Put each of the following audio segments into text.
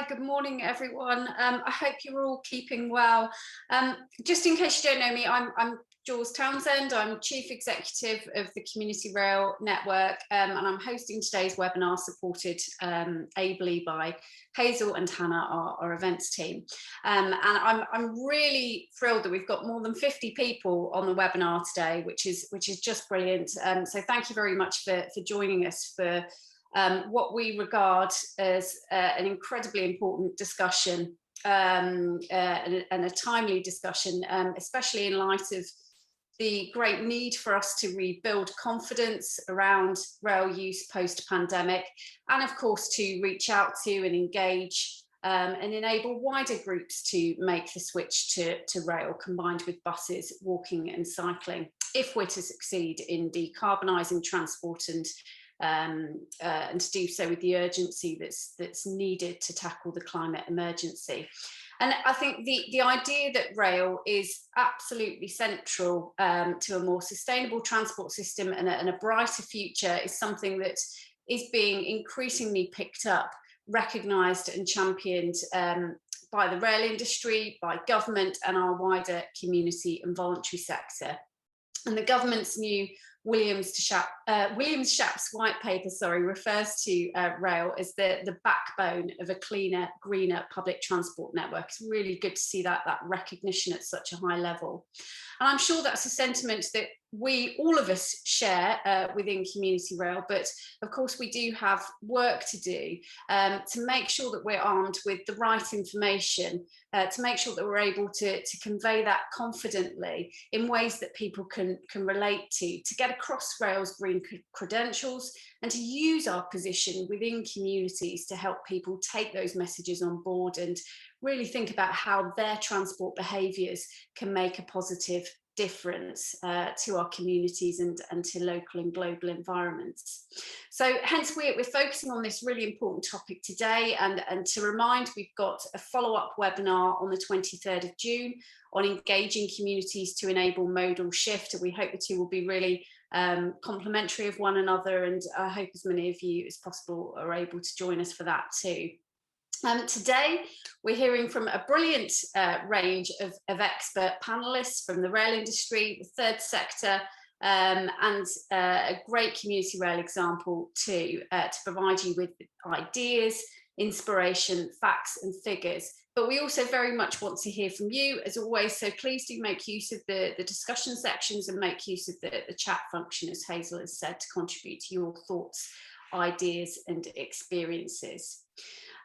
good morning, everyone. I hope you're all keeping well. Just in case you don't know me, I'm Jules Townsend. I'm Chief Executive of the Community Rail Network, and I'm hosting today's webinar, supported ably by Hazel and Hannah, our events team. And I'm really thrilled that we've got more than 50 people on the webinar today, which is just brilliant. So thank you very much for joining us for what we regard as an incredibly important discussion and a timely discussion, especially in light of the great need for us to rebuild confidence around rail use post-pandemic, and of course to reach out to and engage and enable wider groups to make the switch to rail, combined with buses, walking and cycling, if we're to succeed in decarbonising transport and to do so with the urgency that's needed to tackle the climate emergency. And I think the idea that rail is absolutely central to a more sustainable transport system and a brighter future is something that is being increasingly picked up, recognised and championed by the rail industry, by government and our wider community and voluntary sector. And the government's new Williams-Shapps white paper, refers to rail as the backbone of a cleaner, greener public transport network. It's really good to see that recognition at such a high level. And I'm sure that's a sentiment that all of us share within Community Rail, but of course we do have work to do to make sure that we're armed with the right information, to make sure that we're able to convey that confidently in ways that people can relate to get across rail's green credentials, and to use our position within communities to help people take those messages on board and really think about how their transport behaviours can make a positive difference to our communities and to local and global environments. So hence we're focusing on this really important topic today, and to remind, we've got a follow-up webinar on the 23rd of June on engaging communities to enable modal shift, and we hope the two will be really complementary of one another, and I hope as many of you as possible are able to join us for that too. Today, we're hearing from a brilliant range of expert panellists from the rail industry, the third sector, and a great community rail example too, to provide you with ideas, inspiration, facts and figures. But we also very much want to hear from you, as always, so please do make use of the discussion sections and make use of the chat function, as Hazel has said, to contribute to your thoughts, ideas and experiences.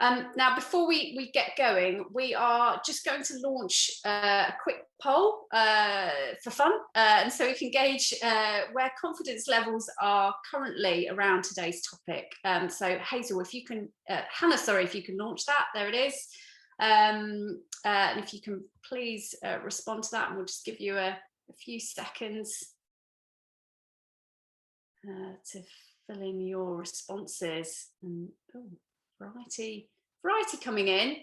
Now, before we get going, we are just going to launch a quick poll for fun, and so we can gauge where confidence levels are currently around today's topic. So Hazel, if you can, Hannah, sorry, if you can launch that, there it is. And if you can please respond to that, and we'll just give you a few seconds to fill in your responses. And oh, variety coming in.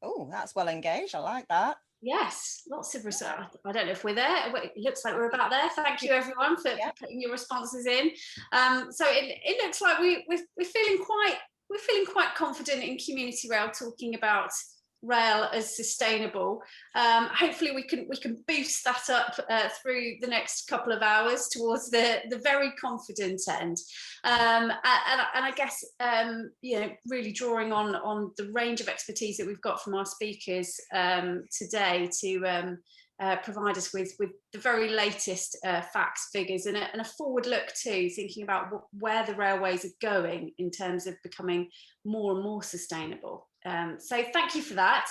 Oh, that's well engaged. I like that. Yes, lots of results. I don't know if we're there. It looks like we're about there. Thank you, everyone, for putting your responses in. So it looks like we're feeling quite confident in Community Rail, talking about rail as sustainable. Hopefully we can boost that up through the next couple of hours towards the very confident end, and I guess you know, really drawing on the range of expertise that we've got from our speakers today to provide us with the very latest facts, figures, and a forward look too, thinking about where the railways are going in terms of becoming more and more sustainable. So thank you for that.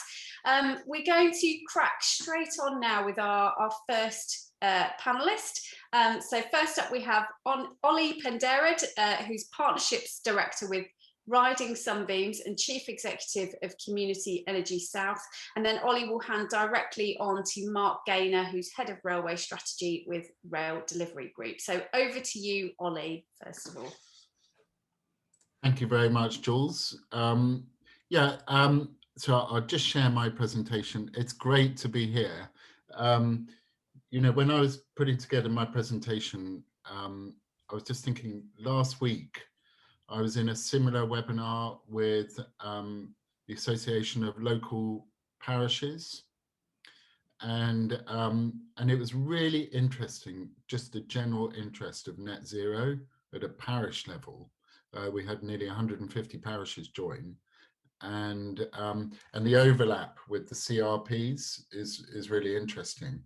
We're going to crack straight on now with our first panellist. So first up we have Ollie Penderad, who's Partnerships Director with Riding Sunbeams and Chief Executive of Community Energy South. And then Ollie will hand directly on to Mark Gaynor, who's Head of Railway Strategy with Rail Delivery Group. So over to you, Ollie, first of all. Thank you very much, Jules. So I'll just share my presentation. It's great to be here. You know, when I was putting together my presentation, I was just thinking last week, I was in a similar webinar with the Association of Local Parishes, and it was really interesting, just the general interest of net zero at a parish level. We had nearly 150 parishes join, and the overlap with the CRPs is really interesting,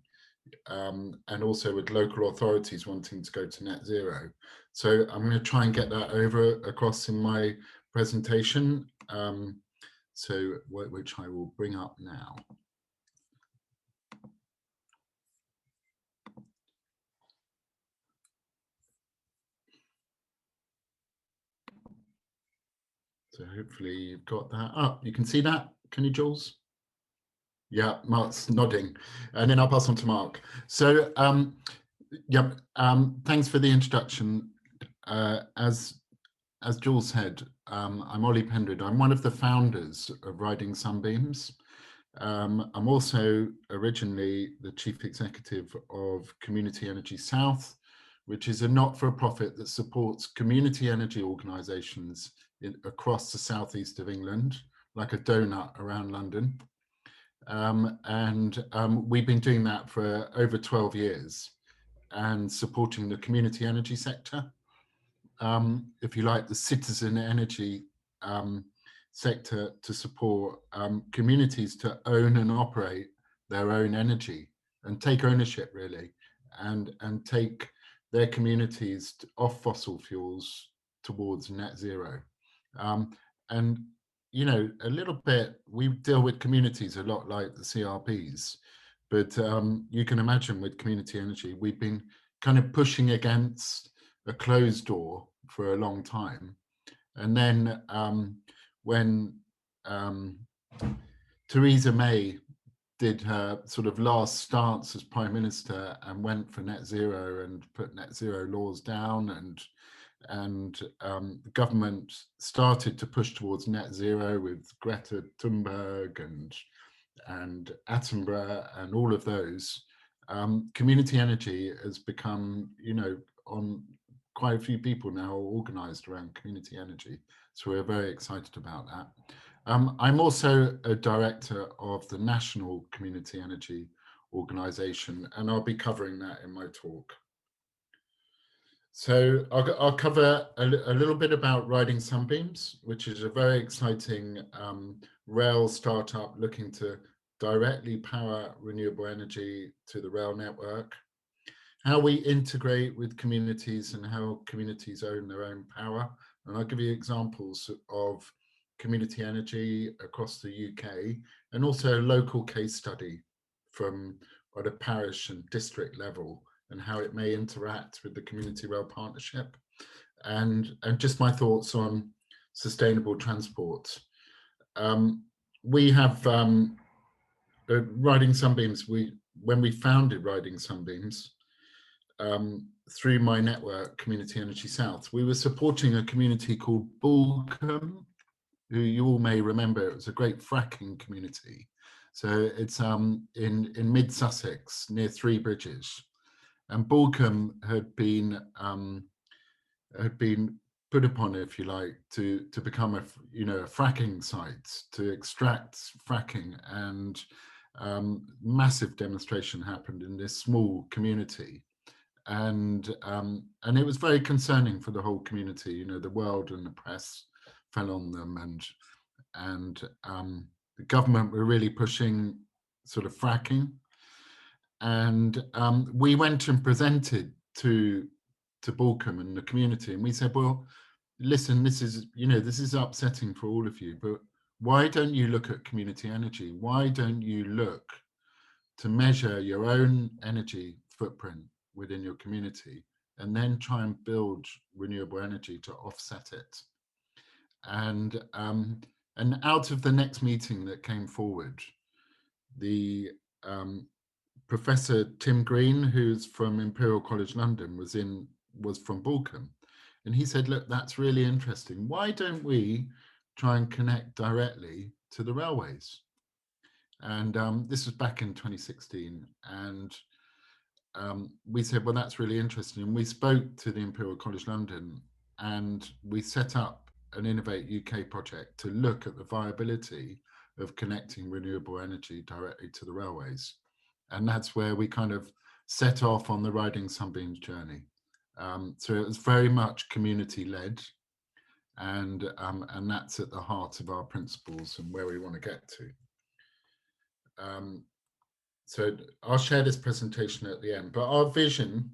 and also with local authorities wanting to go to net zero. So I'm going to try and get that over across in my presentation, which I will bring up now. So hopefully you've got that up. You can see that, can you, Jules? Yeah, Mark's nodding, and then I'll pass on to Mark. So thanks for the introduction. As Jules said, I'm Ollie Pendred. I'm one of the founders of Riding Sunbeams. I'm also originally the chief executive of Community Energy South, which is a not-for-profit that supports community energy organisations across the southeast of England, like a donut around London. We've been doing that for over 12 years and supporting the community energy sector. If you like, the citizen energy sector to support communities to own and operate their own energy and take ownership, really, and take their communities off fossil fuels towards net zero. And you know, a little bit, we deal with communities a lot like the CRPs, but you can imagine with community energy, we've been kind of pushing against a closed door for a long time. And then when Theresa May did her sort of last stance as Prime Minister and went for net zero and put net zero laws down, and the government started to push towards net zero with Greta Thunberg and Attenborough and all of those, community energy has become, you know, on quite a few people now are organised around community energy. So we're very excited about that. I'm also a director of the National Community Energy Organisation, and I'll be covering that in my talk. So I'll cover a little bit about Riding Sunbeams, which is a very exciting rail startup looking to directly power renewable energy to the rail network, how we integrate with communities and how communities own their own power. And I'll give you examples of community energy across the UK, and also a local case study from at a parish and district level, and how it may interact with the Community Rail Partnership, and just my thoughts on sustainable transport. We have Riding Sunbeams, when we founded Riding Sunbeams, through my network, Community Energy South, we were supporting a community called Bulcombe, who you all may remember. It was a great fracking community. So it's in mid Sussex near Three Bridges, and Bulcombe had been put upon, if you like, to become a fracking site, to extract fracking, and massive demonstration happened in this small community, and it was very concerning for the whole community. You know, the world and the press fell on them, and the government were really pushing sort of fracking, and we went and presented to Bulcombe and the community, and we said, well, listen, this is upsetting for all of you, but why don't you look at community energy? Why don't you look to measure your own energy footprint within your community and then try and build renewable energy to offset it? And out of the next meeting that came forward, the Professor Tim Green, who's from Imperial College London, was from Bulcombe, and he said, look, that's really interesting. Why don't we try and connect directly to the railways? And this was back in 2016, and we said, well, that's really interesting. And we spoke to the Imperial College London, and we set up an Innovate UK project to look at the viability of connecting renewable energy directly to the railways. And that's where we kind of set off on the Riding Sunbeams journey. So it was very much community led, and that's at the heart of our principles and where we want to get to. So I'll share this presentation at the end, but our vision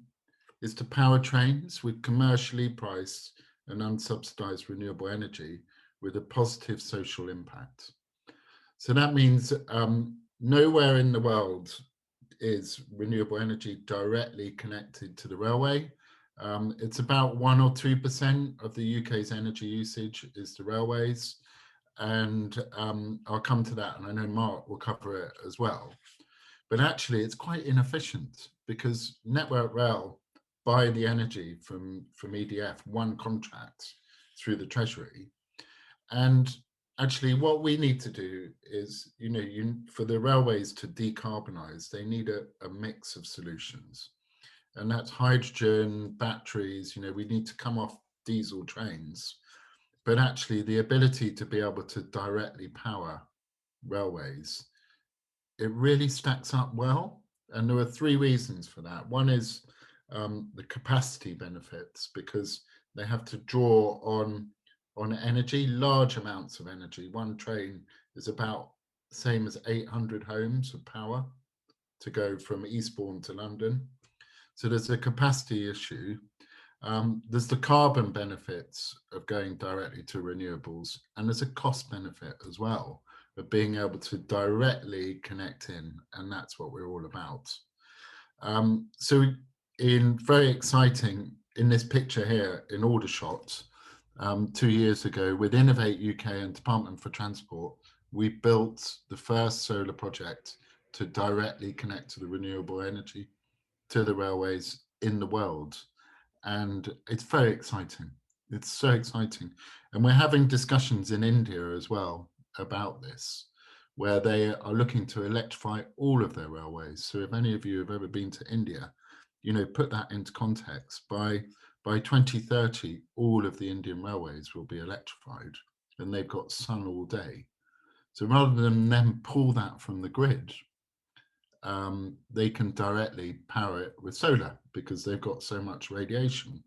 is to power trains with commercially priced and unsubsidized renewable energy with a positive social impact. So that means nowhere in the world is renewable energy directly connected to the railway. It's about 1 or 2% of the UK's energy usage is the railways. And I'll come to that, and I know Mark will cover it as well. But actually, it's quite inefficient because Network Rail buy the energy from EDF, one contract through the Treasury. And actually, what we need to do is, for the railways to decarbonise, they need a mix of solutions. And that's hydrogen, batteries, we need to come off diesel trains. But actually, the ability to be able to directly power railways, it really stacks up well. And there are 3 reasons for that. One is the capacity benefits, because they have to draw on energy, large amounts of energy. One train is about the same as 800 homes of power to go from Eastbourne to London. So there's a capacity issue. There's the carbon benefits of going directly to renewables, and there's a cost benefit as well of being able to directly connect in, and that's what we're all about. So very exciting, in this picture here in Aldershot, 2 years ago with Innovate UK and Department for Transport, we built the first solar project to directly connect to the renewable energy to the railways in the world. And it's very exciting. It's so exciting. And we're having discussions in India as well about this, where they are looking to electrify all of their railways. So if any of you have ever been to India, put that into context. By 2030, all of the Indian railways will be electrified, and they've got sun all day. So rather than them pull that from the grid, they can directly power it with solar because they've got so much radiation.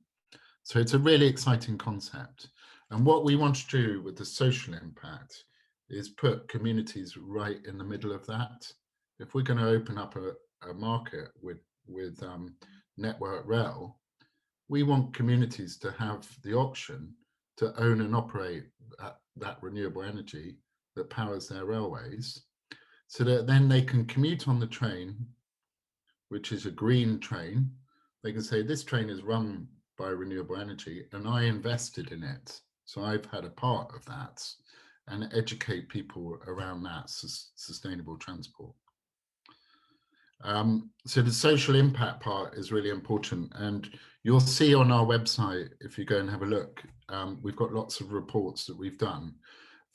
So it's a really exciting concept. And what we want to do with the social impact is put communities right in the middle of that. If we're going to open up a market with Network Rail, we want communities to have the option to own and operate that renewable energy that powers their railways, so that then they can commute on the train, which is a green train. They can say, this train is run by renewable energy and I invested in it, so I've had a part of that, and educate people around that sustainable transport. So the social impact part is really important, and you'll see on our website, if you go and have a look, we've got lots of reports that we've done.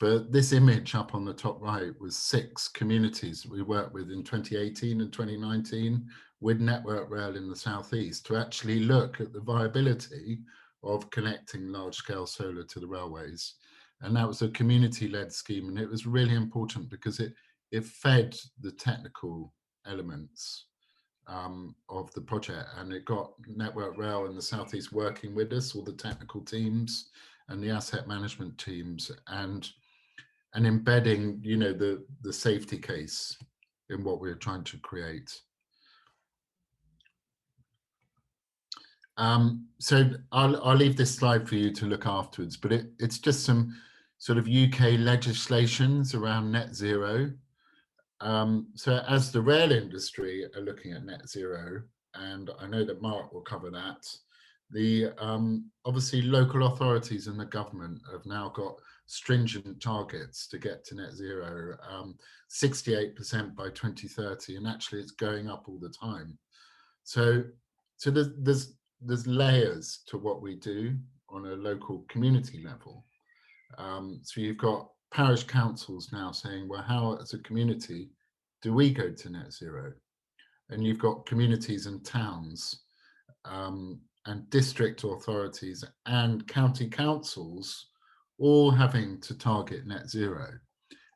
But this image up on the top right was 6 communities that we worked with in 2018 and 2019 with Network Rail in the southeast to actually look at the viability of connecting large-scale solar to the railways. And that was a community-led scheme, and it was really important because it fed the technical elements of the project, and it got Network Rail in the southeast working with us, all the technical teams and the asset management teams, and embedding, the safety case in what we're trying to create. So I'll leave this slide for you to look afterwards, but it's just some sort of UK legislations around net zero. So as the rail industry are looking at net zero, and I know that Mark will cover that, the obviously local authorities and the government have now got stringent targets to get to net zero, 68% by 2030, and actually it's going up all the time. So there's layers to what we do on a local community level. So you've got parish councils now saying, well, how as a community do we go to net zero? And you've got communities and towns and district authorities and county councils all having to target net zero,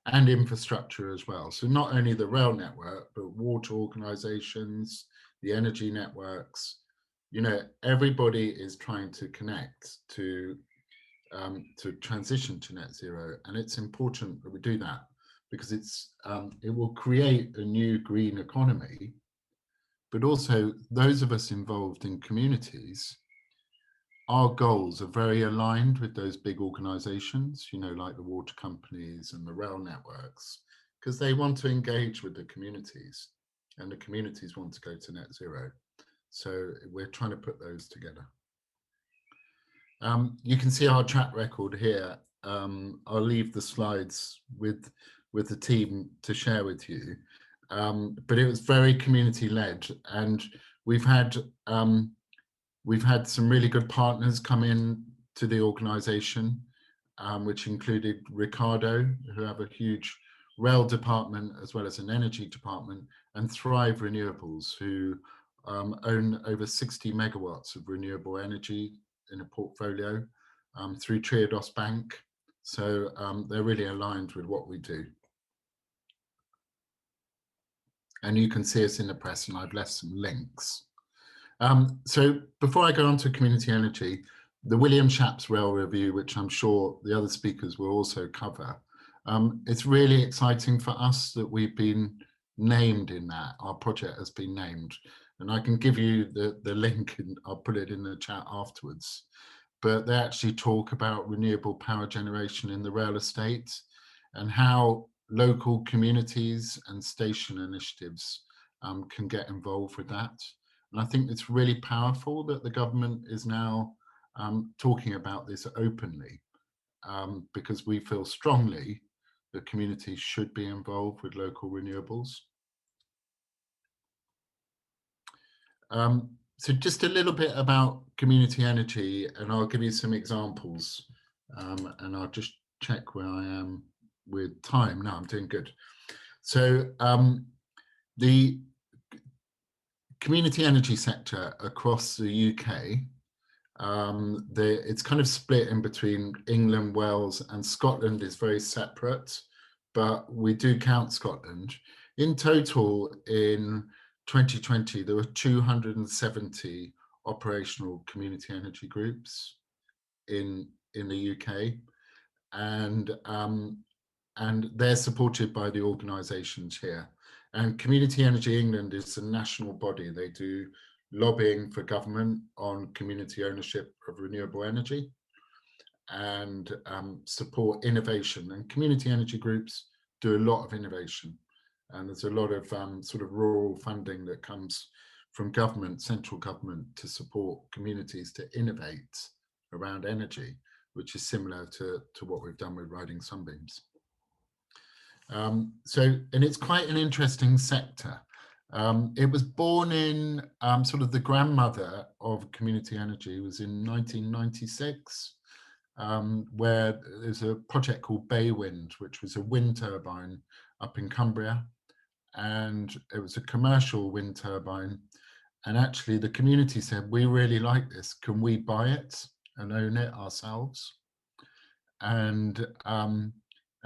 and infrastructure as well. So not only the rail network, but water organisations, the energy networks, you know, everybody is trying to connect to transition to net zero. And it's important that we do that because it will create a new green economy, but also those of us involved in communities, our goals are very aligned with those big organizations, you know, like the water companies and the rail networks, because they want to engage with the communities and the communities want to go to net zero. So we're trying to put those together. You can see our track record here. I'll leave the slides with the team to share with you. But it was very community led, and we've had some really good partners come in to the organisation, which included Ricardo, who have a huge rail department as well as an energy department, and Thrive Renewables, who own over 60 megawatts of renewable energy in a portfolio through Triodos Bank. So they're really aligned with what we do. And you can see us in the press, and I've left some links. So before I go on to community energy, the William Shapps Rail Review, which I'm sure the other speakers will also cover, it's really exciting for us that we've been named in that. Our project has been named, and I can give you the link and I'll put it in the chat afterwards. But they actually talk about renewable power generation in the rail estate and how local communities and station initiatives can get involved with that. And I think it's really powerful that the government is now talking about this openly, because we feel strongly that communities should be involved with local renewables. So just a little bit about community energy, and I'll give you some examples, and I'll just check where I am with time. No, I'm doing good. So the community energy sector across the UK, it's kind of split in between England, Wales, and Scotland is very separate, but we do count Scotland. In total, in 2020, there were 270 operational community energy groups in the UK, and they're supported by the organisations here. And Community Energy England is a national body. They do lobbying for government on community ownership of renewable energy and support innovation. And community energy groups do a lot of innovation. And there's a lot of sort of rural funding that comes from government, central government, to support communities to innovate around energy, which is similar to what we've done with Riding Sunbeams. And it's quite an interesting sector. It was born in sort of the grandmother of community energy was in 1996, where there's a project called Bay Wind, which was a wind turbine up in Cumbria. And it was a commercial wind turbine. And actually the community said, we really like this. Can we buy it and own it ourselves? And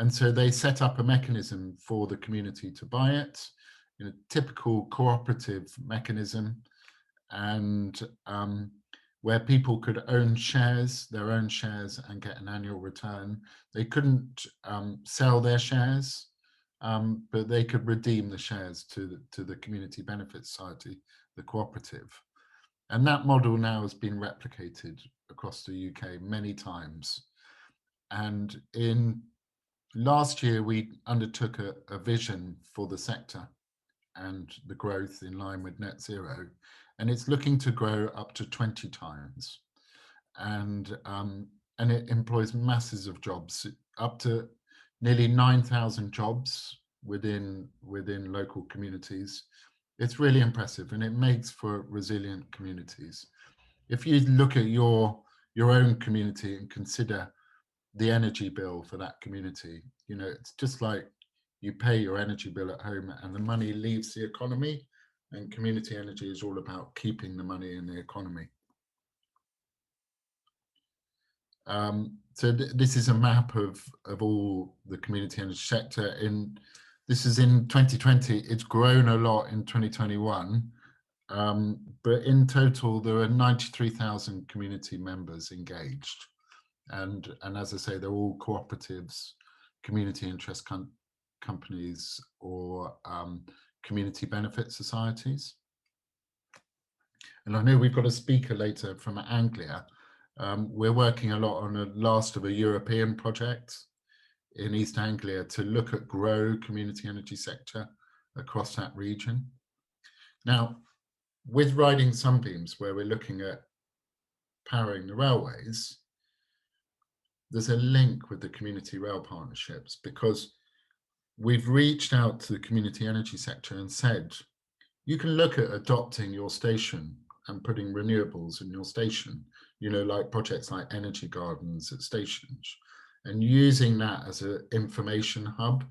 so they set up a mechanism for the community to buy it, in a typical cooperative mechanism, and where people could own shares, their own shares, and get an annual return. They couldn't sell their shares, but they could redeem the shares to the Community Benefit Society, the cooperative. And that model now has been replicated across the UK many times. And in last year, we undertook a vision for the sector and the growth in line with net zero, and it's looking to grow up to 20 times. And it employs masses of jobs, up to nearly 9,000 jobs within local communities. It's really impressive, and it makes for resilient communities. If you look at your own community and consider the energy bill for that community, you know, it's just like you pay your energy bill at home and the money leaves the economy, and community energy is all about keeping the money in the economy. This is a map of all the community energy sector. This is in 2020. It's grown a lot in 2021, but in total there are 93,000 community members engaged, and as I say, they're all cooperatives, community interest companies, or community benefit societies. And I know we've got a speaker later from Anglia. We're working a lot on a last of a European project in East Anglia to look at grow community energy sector across that region. Now, with riding sunbeams, where we're looking at powering the railways, there's a link with the community rail partnerships, because we've reached out to the community energy sector and said, you can look at adopting your station and putting renewables in your station, you know, like projects like energy gardens at stations, and using that as an information hub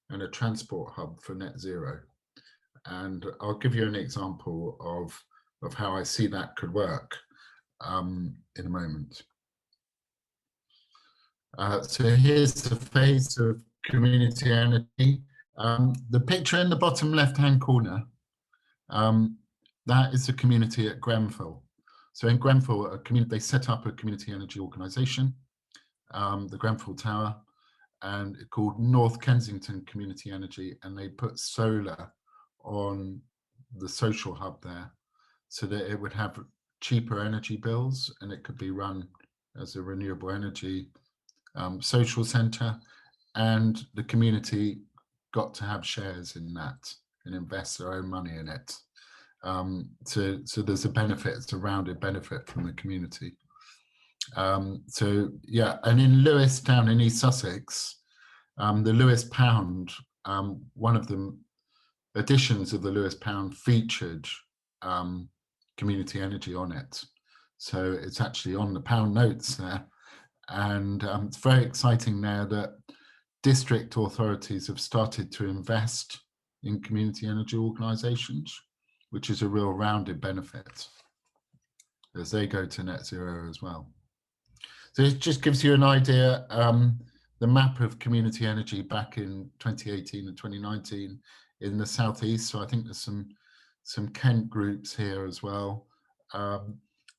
and a transport hub for net zero. And I'll give you an example of how I see that could work in a moment. So here's the face of community energy. The picture in the bottom left-hand corner, that is the community at Grenfell. So in Grenfell, they set up a community energy organisation, the Grenfell Tower, and it's called North Kensington Community Energy, and they put solar on the social hub there so that it would have cheaper energy bills, and it could be run as a renewable energy social centre, and the community got to have shares in that and invest their own money in it. So there's a benefit, it's a rounded benefit from the community. So yeah, and in Lewes, down in East Sussex, the Lewes Pound, one of the editions of the Lewes Pound featured community energy on it. So it's actually on the pound notes there. And it's very exciting there that district authorities have started to invest in community energy organisations, which is a real rounded benefit as they go to net zero as well. So it just gives you an idea, the map of community energy back in 2018 and 2019 in the southeast. So I think there's some Kent groups here as well.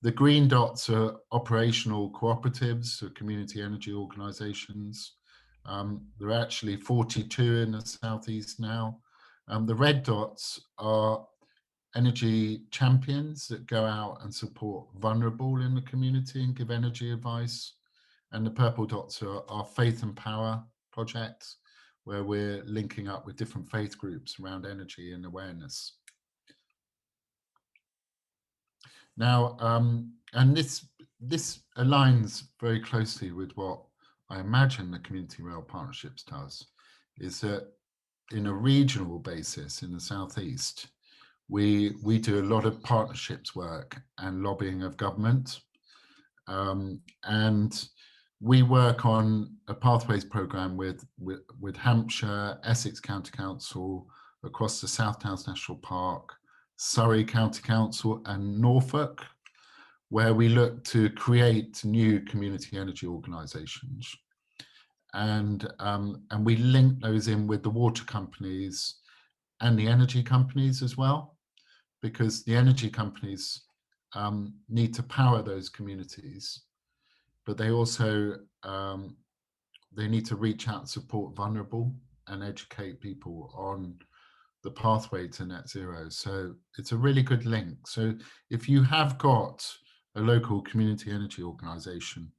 The green dots are operational cooperatives, so community energy organisations. There are actually 42 in the southeast now. The red dots are energy champions that go out and support vulnerable in the community and give energy advice. And the purple dots are our faith and power projects, where we're linking up with different faith groups around energy and awareness. Now, and this aligns very closely with what I imagine the Community Rail Partnerships does, is that in a regional basis in the southeast, we do a lot of partnerships work and lobbying of government, and we work on a pathways programme with Hampshire, Essex County Council, across the South Downs National Park, Surrey County Council and Norfolk, where we look to create new community energy organisations. And we link those in with the water companies and the energy companies as well, because the energy companies need to power those communities, but they also they need to reach out and support vulnerable and educate people on the pathway to net zero. So it's a really good link. So if you have got a local community energy organisation,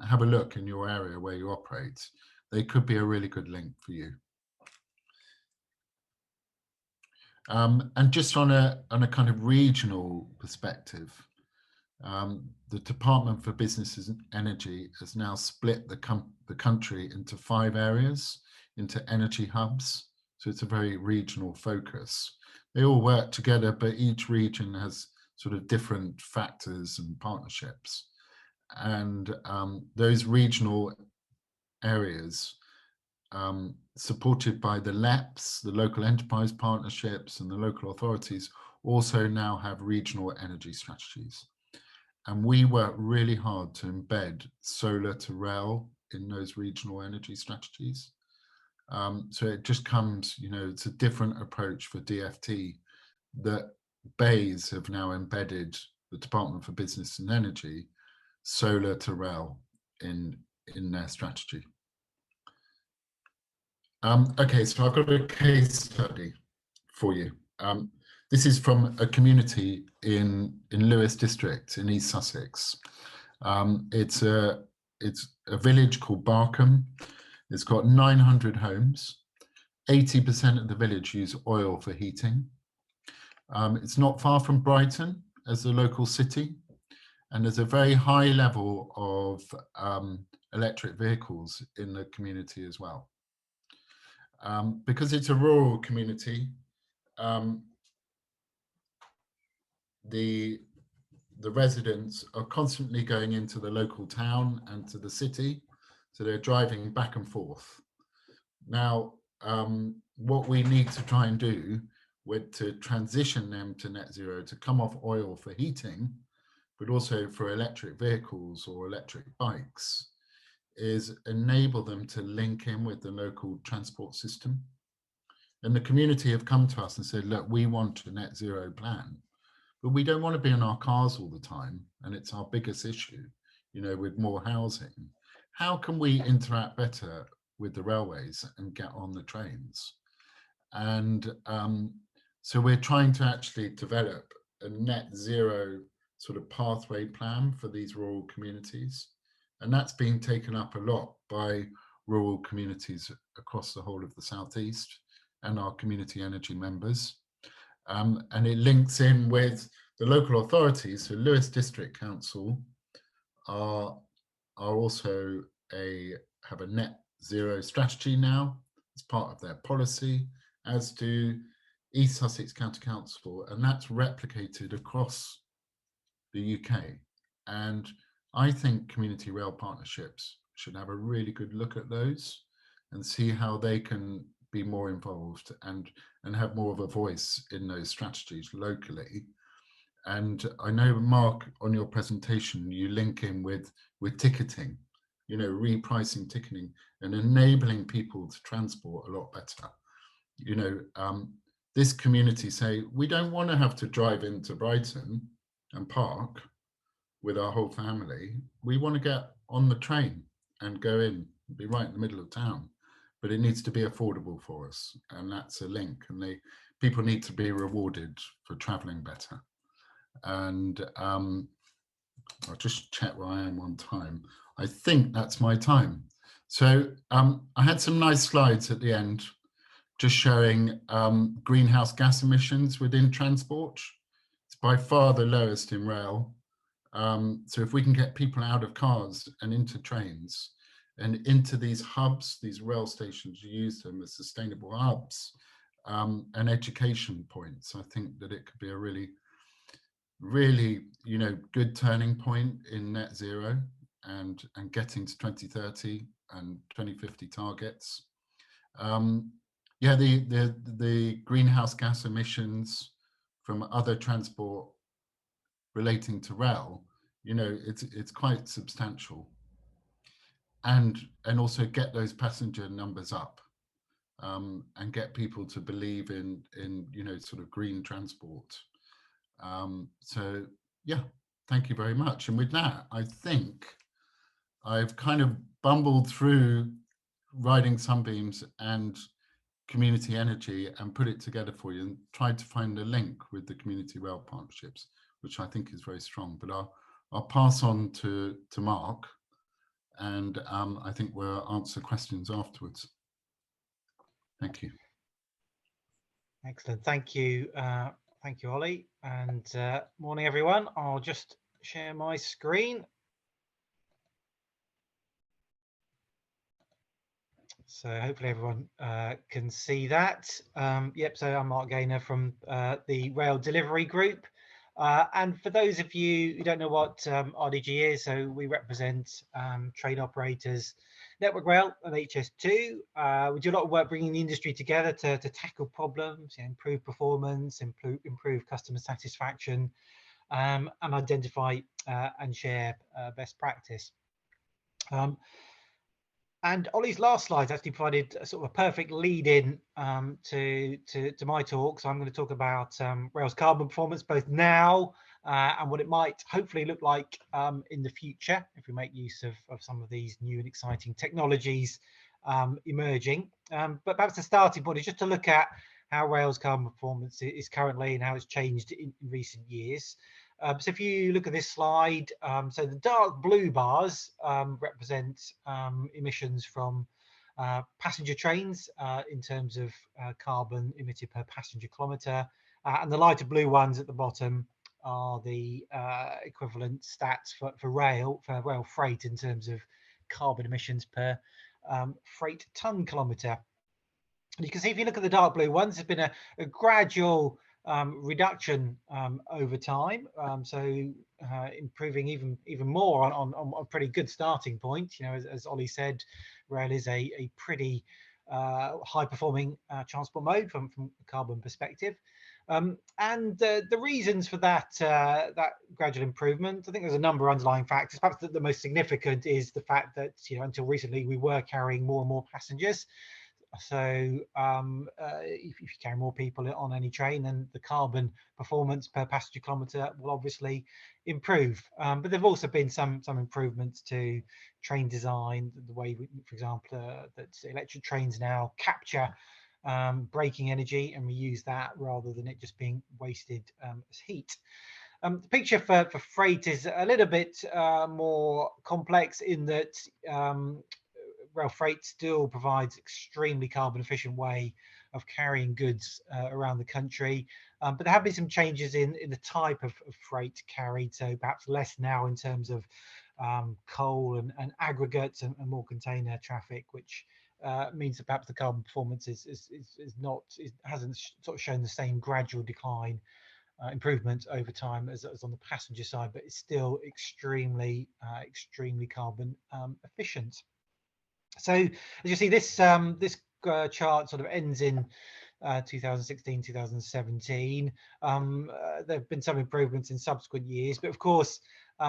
have a look in your area where you operate. They could be a really good link for you. And just on a kind of regional perspective, the Department for Business and Energy has now split the country into 5 areas, into energy hubs. So it's a very regional focus. They all work together, but each region has sort of different factors and partnerships. And those regional areas, supported by the LEPs, the local enterprise partnerships, and the local authorities, also now have regional energy strategies. And we work really hard to embed solar to rail in those regional energy strategies. So it just comes, it's a different approach for DFT that BEIS have now embedded, the Department for Business and Energy, solar to rail in their strategy. Okay, so I've got a case study for you. This is from a community in Lewes District in East Sussex. It's a village called Barkham. It's got 900 homes. 80% of the village use oil for heating. It's not far from Brighton as a local city, and there's a very high level of electric vehicles in the community as well. Because it's a rural community, the residents are constantly going into the local town and to the city, so they're driving back and forth. Now, what we need to try and do to transition them to net zero, to come off oil for heating, but also for electric vehicles or electric bikes, is enable them to link in with the local transport system. And the community have come to us and said, look, we want a net zero plan, but we don't want to be in our cars all the time. And it's our biggest issue, with more housing. How can we interact better with the railways and get on the trains? And so we're trying to actually develop a net zero sort of pathway plan for these rural communities. And that's being taken up a lot by rural communities across the whole of the Southeast and our community energy members. And it links in with the local authorities. So Lewes District Council are also have a net zero strategy now as part of their policy, as do East Sussex County Council, and that's replicated across the UK. And I think community rail partnerships should have a really good look at those and see how they can be more involved and have more of a voice in those strategies locally. And I know, Mark, on your presentation, you link in with ticketing, repricing ticketing and enabling people to transport a lot better. This community say, we don't want to have to drive into Brighton and park with our whole family. We want to get on the train and go in, be right in the middle of town, but it needs to be affordable for us. And that's a link, and people need to be rewarded for traveling better. And I'll just check where I am on time. I think that's my time. So I had some nice slides at the end, just showing greenhouse gas emissions within transport. It's by far the lowest in rail. So if we can get people out of cars and into trains and into these hubs, these rail stations, use them as sustainable hubs and education points, I think that it could be a really, really, good turning point in net zero and getting to 2030 and 2050 targets. Yeah, the greenhouse gas emissions from other transport relating to rail, it's quite substantial, and also get those passenger numbers up, and get people to believe in sort of green transport. So yeah, thank you very much. And with that, I think I've kind of bumbled through riding sunbeams and community energy and put it together for you and tried to find a link with the community rail partnerships, which I think is very strong. But I'll pass on to Mark, and I think we'll answer questions afterwards. Thank you. Excellent. Thank you. Thank you, Ollie. And morning, everyone. I'll just share my screen. So hopefully everyone can see that. Yep, so I'm Mark Gaynor from the Rail Delivery Group. And for those of you who don't know what RDG is, so we represent train operators, Network Rail and HS2. We do a lot of work bringing the industry together to tackle problems, improve performance, improve customer satisfaction, and identify and share best practice. And Ollie's last slides actually provided a sort of a perfect lead in to my talk. So I'm going to talk about rail's carbon performance both now and what it might hopefully look like in the future if we make use of some of these new and exciting technologies emerging. But perhaps the starting point is just to look at how rail's carbon performance is currently and how it's changed in recent years. So if you look at this slide, so the dark blue bars represent emissions from passenger trains in terms of carbon emitted per passenger kilometre, and the lighter blue ones at the bottom are the equivalent stats for rail freight in terms of carbon emissions per freight tonne kilometre. And you can see if you look at the dark blue ones, there's been a gradual reduction over time, so improving even more on a pretty good starting point. You know, as Ollie said, rail is a pretty high performing transport mode from a carbon perspective. And the reasons for that gradual improvement, I think there's a number of underlying factors. Perhaps the most significant is the fact that, you know, until recently we were carrying more and more passengers. So if you carry more people on any train, then the carbon performance per passenger kilometre will obviously improve. But there have also been some improvements to train design, the way, for example, that electric trains now capture braking energy and reuse that rather than it just being wasted as heat. The picture for freight is a little bit more complex in that rail freight still provides extremely carbon efficient way of carrying goods around the country, but there have been some changes in the type of freight carried, so perhaps less now in terms of coal and aggregates and more container traffic, which means that perhaps the carbon performance hasn't sort of shown the same gradual decline improvement over time as on the passenger side, but it's still extremely carbon efficient. So as you see, this chart sort of ends in 2016, 2017. There have been some improvements in subsequent years, but of course,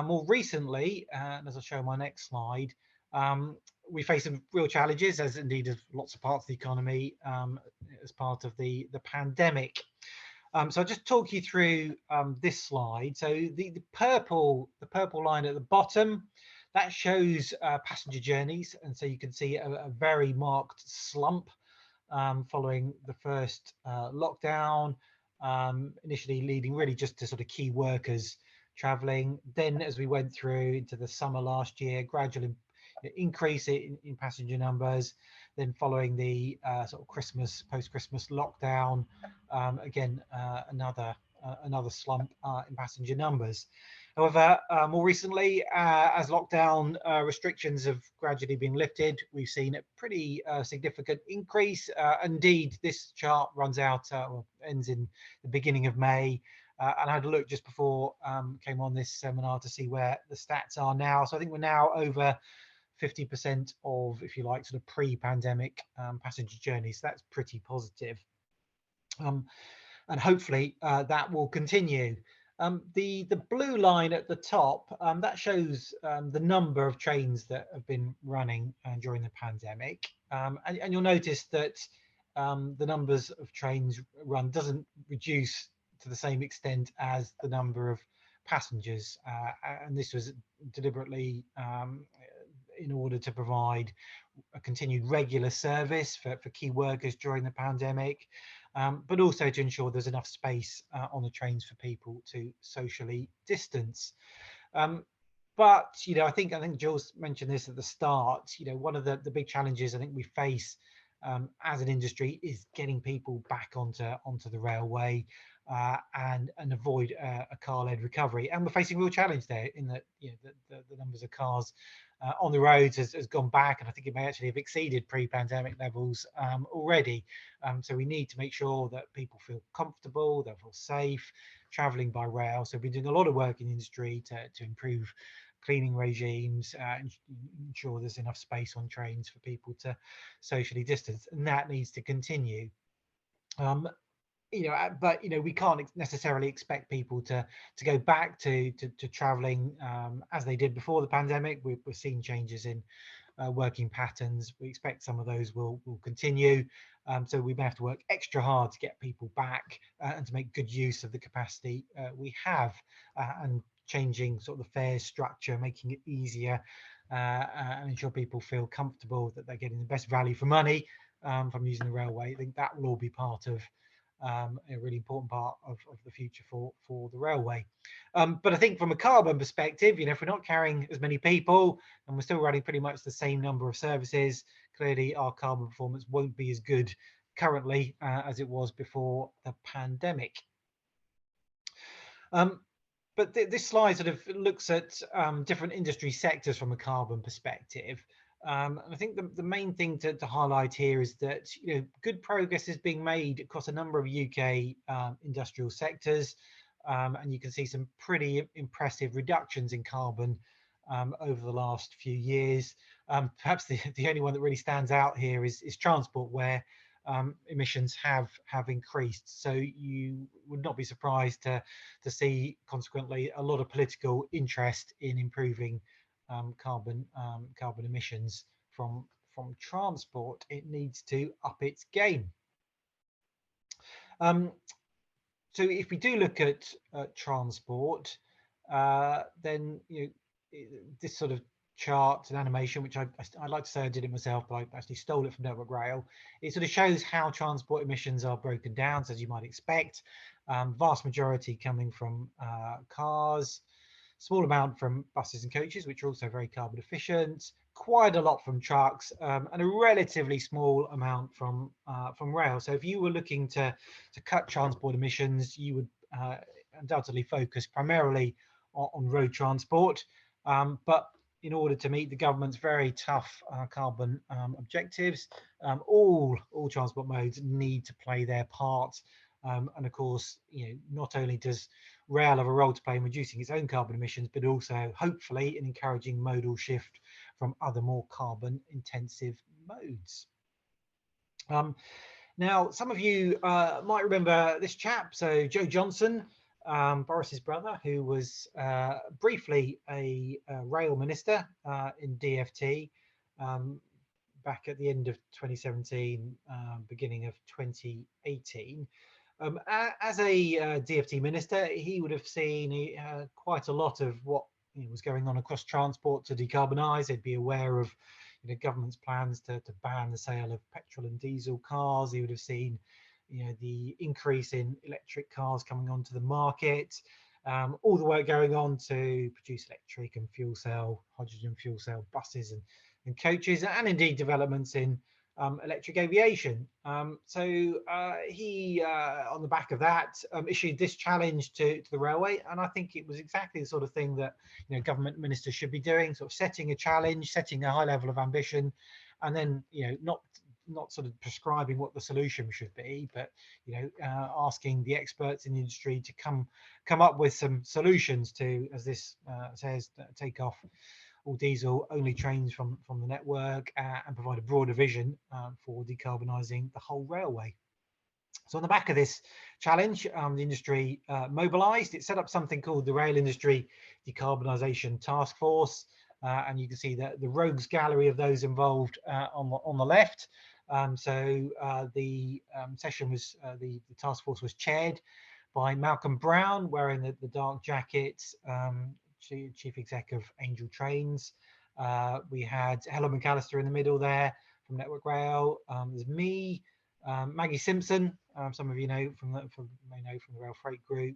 more recently, and as I'll show on my next slide, we face some real challenges, as indeed of lots of parts of the economy, as part of the pandemic. So I'll just talk you through this slide. So the purple line at the bottom, that shows passenger journeys, and so you can see a very marked slump following the first lockdown, initially leading really just to sort of key workers travelling. Then as we went through into the summer last year, gradual increase in passenger numbers. Then following the sort of post-Christmas lockdown, again another slump in passenger numbers. However, more recently, as lockdown restrictions have gradually been lifted, we've seen a pretty significant increase. Indeed, this chart runs out, ends in the beginning of May. And I had a look just before came on this seminar to see where the stats are now. So I think we're now over 50% of, if you like, sort of pre-pandemic passenger journeys. So that's pretty positive. And hopefully that will continue. The blue line at the top, that shows the number of trains that have been running during the pandemic. And you'll notice that the numbers of trains run doesn't reduce to the same extent as the number of passengers. And this was deliberately in order to provide a continued regular service for key workers during the pandemic. But also to ensure there's enough space on the trains for people to socially distance. But you know, I think Jules mentioned this at the start. You know, one of the big challenges I think we face as an industry is getting people back onto the railway and avoid a car-led recovery. And we're facing a real challenge there in that, you know, the numbers of cars on the roads has gone back, and I think it may actually have exceeded pre-pandemic levels already. So we need to make sure that people feel comfortable, they feel safe travelling by rail. So we've been doing a lot of work in the industry to improve cleaning regimes, ensure there's enough space on trains for people to socially distance, and that needs to continue. but we can't necessarily expect people to go back to traveling as they did before the pandemic. We're seeing changes in working patterns. We expect some of those will continue. So we may have to work extra hard to get people back and to make good use of the capacity we have, and changing sort of the fare structure, making it easier, and ensure people feel comfortable that they're getting the best value for money from using the railway. I think that will all be part of a really important part of the future for the railway. But I think from a carbon perspective, if we're not carrying as many people and we're still running pretty much the same number of services, clearly our carbon performance won't be as good currently as it was before the pandemic. But this slide sort of looks at different industry sectors from a carbon perspective. And I think the main thing to highlight here is that good progress is being made across a number of UK industrial sectors, and you can see some pretty impressive reductions in carbon over the last few years. Perhaps the only one that really stands out here is transport, where emissions have increased. So you would not be surprised to see consequently a lot of political interest in improving carbon emissions from transport. It needs to up its game. So if we do look at transport, then this sort of chart and animation, which I like to say I did it myself, but I actually stole it from Network Rail. It sort of shows how transport emissions are broken down, so as you might expect. Vast majority coming from cars, small amount from buses and coaches, which are also very carbon efficient, quite a lot from trucks, and a relatively small amount from rail. So if you were looking to cut transport emissions, you would undoubtedly focus primarily on road transport, but in order to meet the government's very tough carbon objectives, all transport modes need to play their part. And of course, not only does rail have a role to play in reducing its own carbon emissions, but also hopefully in encouraging modal shift from other more carbon intensive modes. Now, some of you might remember this chap, so Joe Johnson, Boris's brother, who was briefly a rail minister in DfT back at the end of 2017, beginning of 2018. As a DfT minister, he would have seen quite a lot of what was going on across transport to decarbonise. He'd be aware of government's plans to ban the sale of petrol and diesel cars. He would have seen the increase in electric cars coming onto the market, all the work going on to produce electric and fuel cell, hydrogen fuel cell buses and coaches, and indeed developments in electric aviation. So he, on the back of that, issued this challenge to the railway, and I think it was exactly the sort of thing that government ministers should be doing, sort of setting a challenge, setting a high level of ambition, and then not sort of prescribing what the solution should be, but asking the experts in the industry to come up with some solutions to, as this says, take off all diesel only trains from the network, and provide a broader vision for decarbonising the whole railway. So on the back of this challenge, the industry mobilised. It set up something called the Rail Industry Decarbonisation Task Force, and you can see the rogues gallery of those involved on the left. So the session was the task force was chaired by Malcolm Brown, wearing the dark jacket, Chief Exec of Angel Trains. We had Helen McAllister in the middle there from Network Rail. There's me, Maggie Simpson, some of you know from the Rail Freight Group.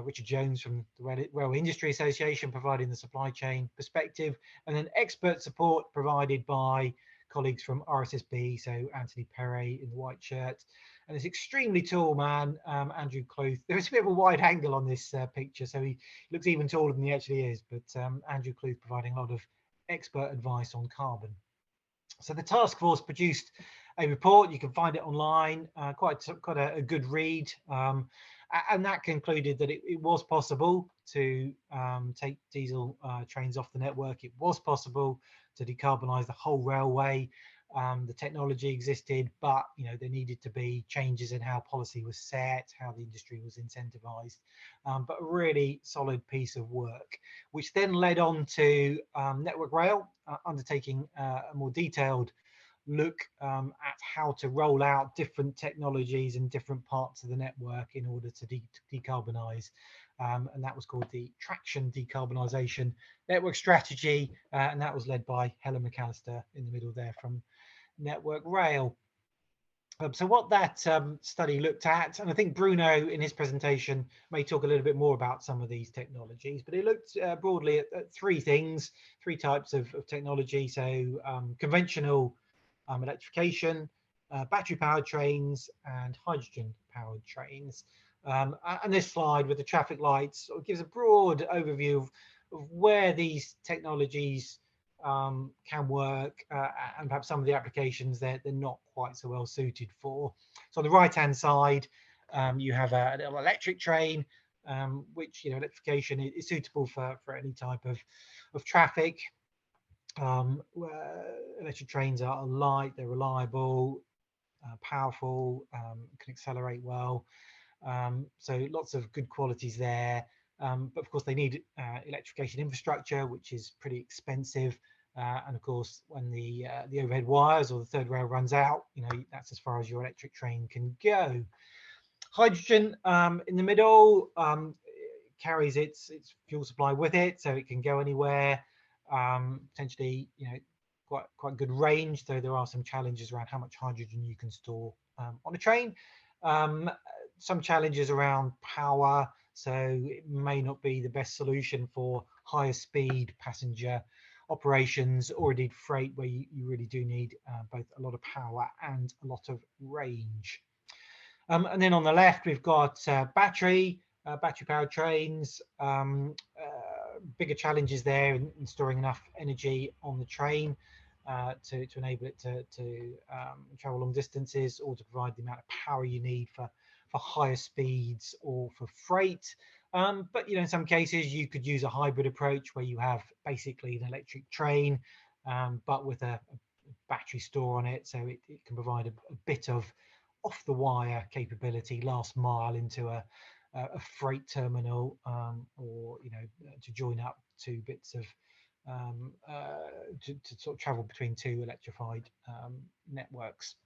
Richard Jones from the Railway Industry Association, providing the supply chain perspective, and then expert support provided by colleagues from RSSB, so Anthony Perret in the white shirt, and this extremely tall man, Andrew Cluth. There's a bit of a wide angle on this picture, so he looks even taller than he actually is, but Andrew Cluth providing a lot of expert advice on carbon. So the task force produced a report. You can find it online, quite a good read, and that concluded that it was possible to take diesel trains off the network. It was possible to decarbonise the whole railway. The technology existed, but there needed to be changes in how policy was set, how the industry was incentivized. But a really solid piece of work, which then led on to Network Rail undertaking a more detailed look at how to roll out different technologies in different parts of the network in order to decarbonise. And that was called the Traction Decarbonisation Network Strategy, and that was led by Helen McAllister in the middle there from Network Rail. So what that study looked at, and I think Bruno in his presentation may talk a little bit more about some of these technologies, but it looked broadly at three things, three types of technology. So conventional electrification, battery powered trains, and hydrogen powered trains. And this slide with the traffic lights sort of gives a broad overview of where these technologies can work, and perhaps some of the applications they're not quite so well suited for. So on the right hand side, you have an electric train, which electrification is suitable for any type of traffic. Electric trains are light, they're reliable, powerful, can accelerate well. So lots of good qualities there. But of course they need electrification infrastructure, which is pretty expensive. And of course, when the overhead wires or the third rail runs out, that's as far as your electric train can go. Hydrogen in the middle carries its fuel supply with it, so it can go anywhere. Potentially, quite good range, though there are some challenges around how much hydrogen you can store on a train. Some challenges around power, so it may not be the best solution for higher speed passenger operations or indeed freight, where you really do need both a lot of power and a lot of range. And then on the left, we've got battery powered trains. Bigger challenges there in storing enough energy on the train to enable it to travel long distances, or to provide the amount of power you need for higher speeds or for freight. But in some cases you could use a hybrid approach where you have basically an electric train, but with a battery store on it, so it can provide a bit of off the wire capability, last mile into a freight terminal, or to join up two bits of to sort of travel between two electrified networks.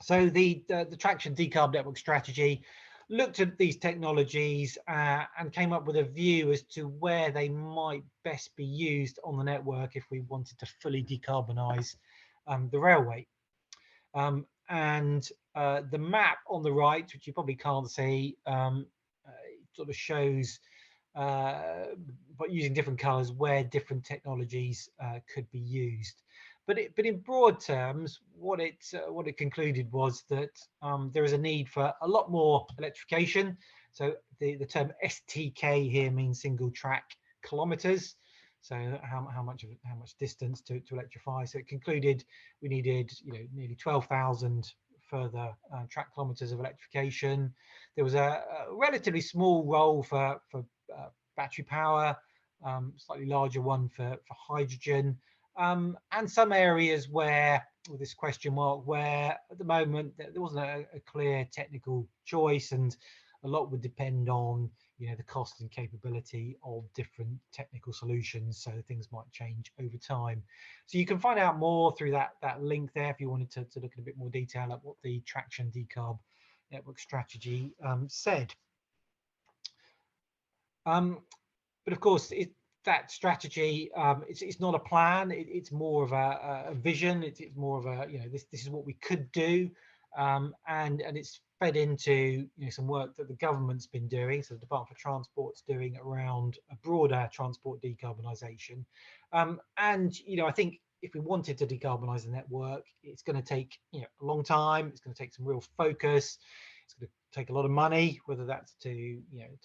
So the Traction Decarb Network Strategy looked at these technologies and came up with a view as to where they might best be used on the network if we wanted to fully decarbonise the railway. And the map on the right, which you probably can't see, sort of shows, but using different colours, where different technologies could be used. But in broad terms, what it concluded was that there is a need for a lot more electrification. So the term STK here means single track kilometres. So how much distance to electrify. So it concluded we needed nearly 12,000 further track kilometres of electrification. There was a relatively small role for battery power, slightly larger one for hydrogen, and some areas where, with this question mark, where at the moment there wasn't a clear technical choice, and a lot would depend on the cost and capability of different technical solutions, so things might change over time. So you can find out more through that link there if you wanted to look at a bit more detail at what the Traction Decarb Network Strategy said. But of course, that strategy, it's not a plan. It's more of a vision. It's more of a this is what we could do, and it's fed into some work that the government's been doing. So the Department for Transport's doing around a broader transport decarbonisation. And I think if we wanted to decarbonise the network, it's going to take a long time. It's going to take some real focus. It's going to take a lot of money, whether that's to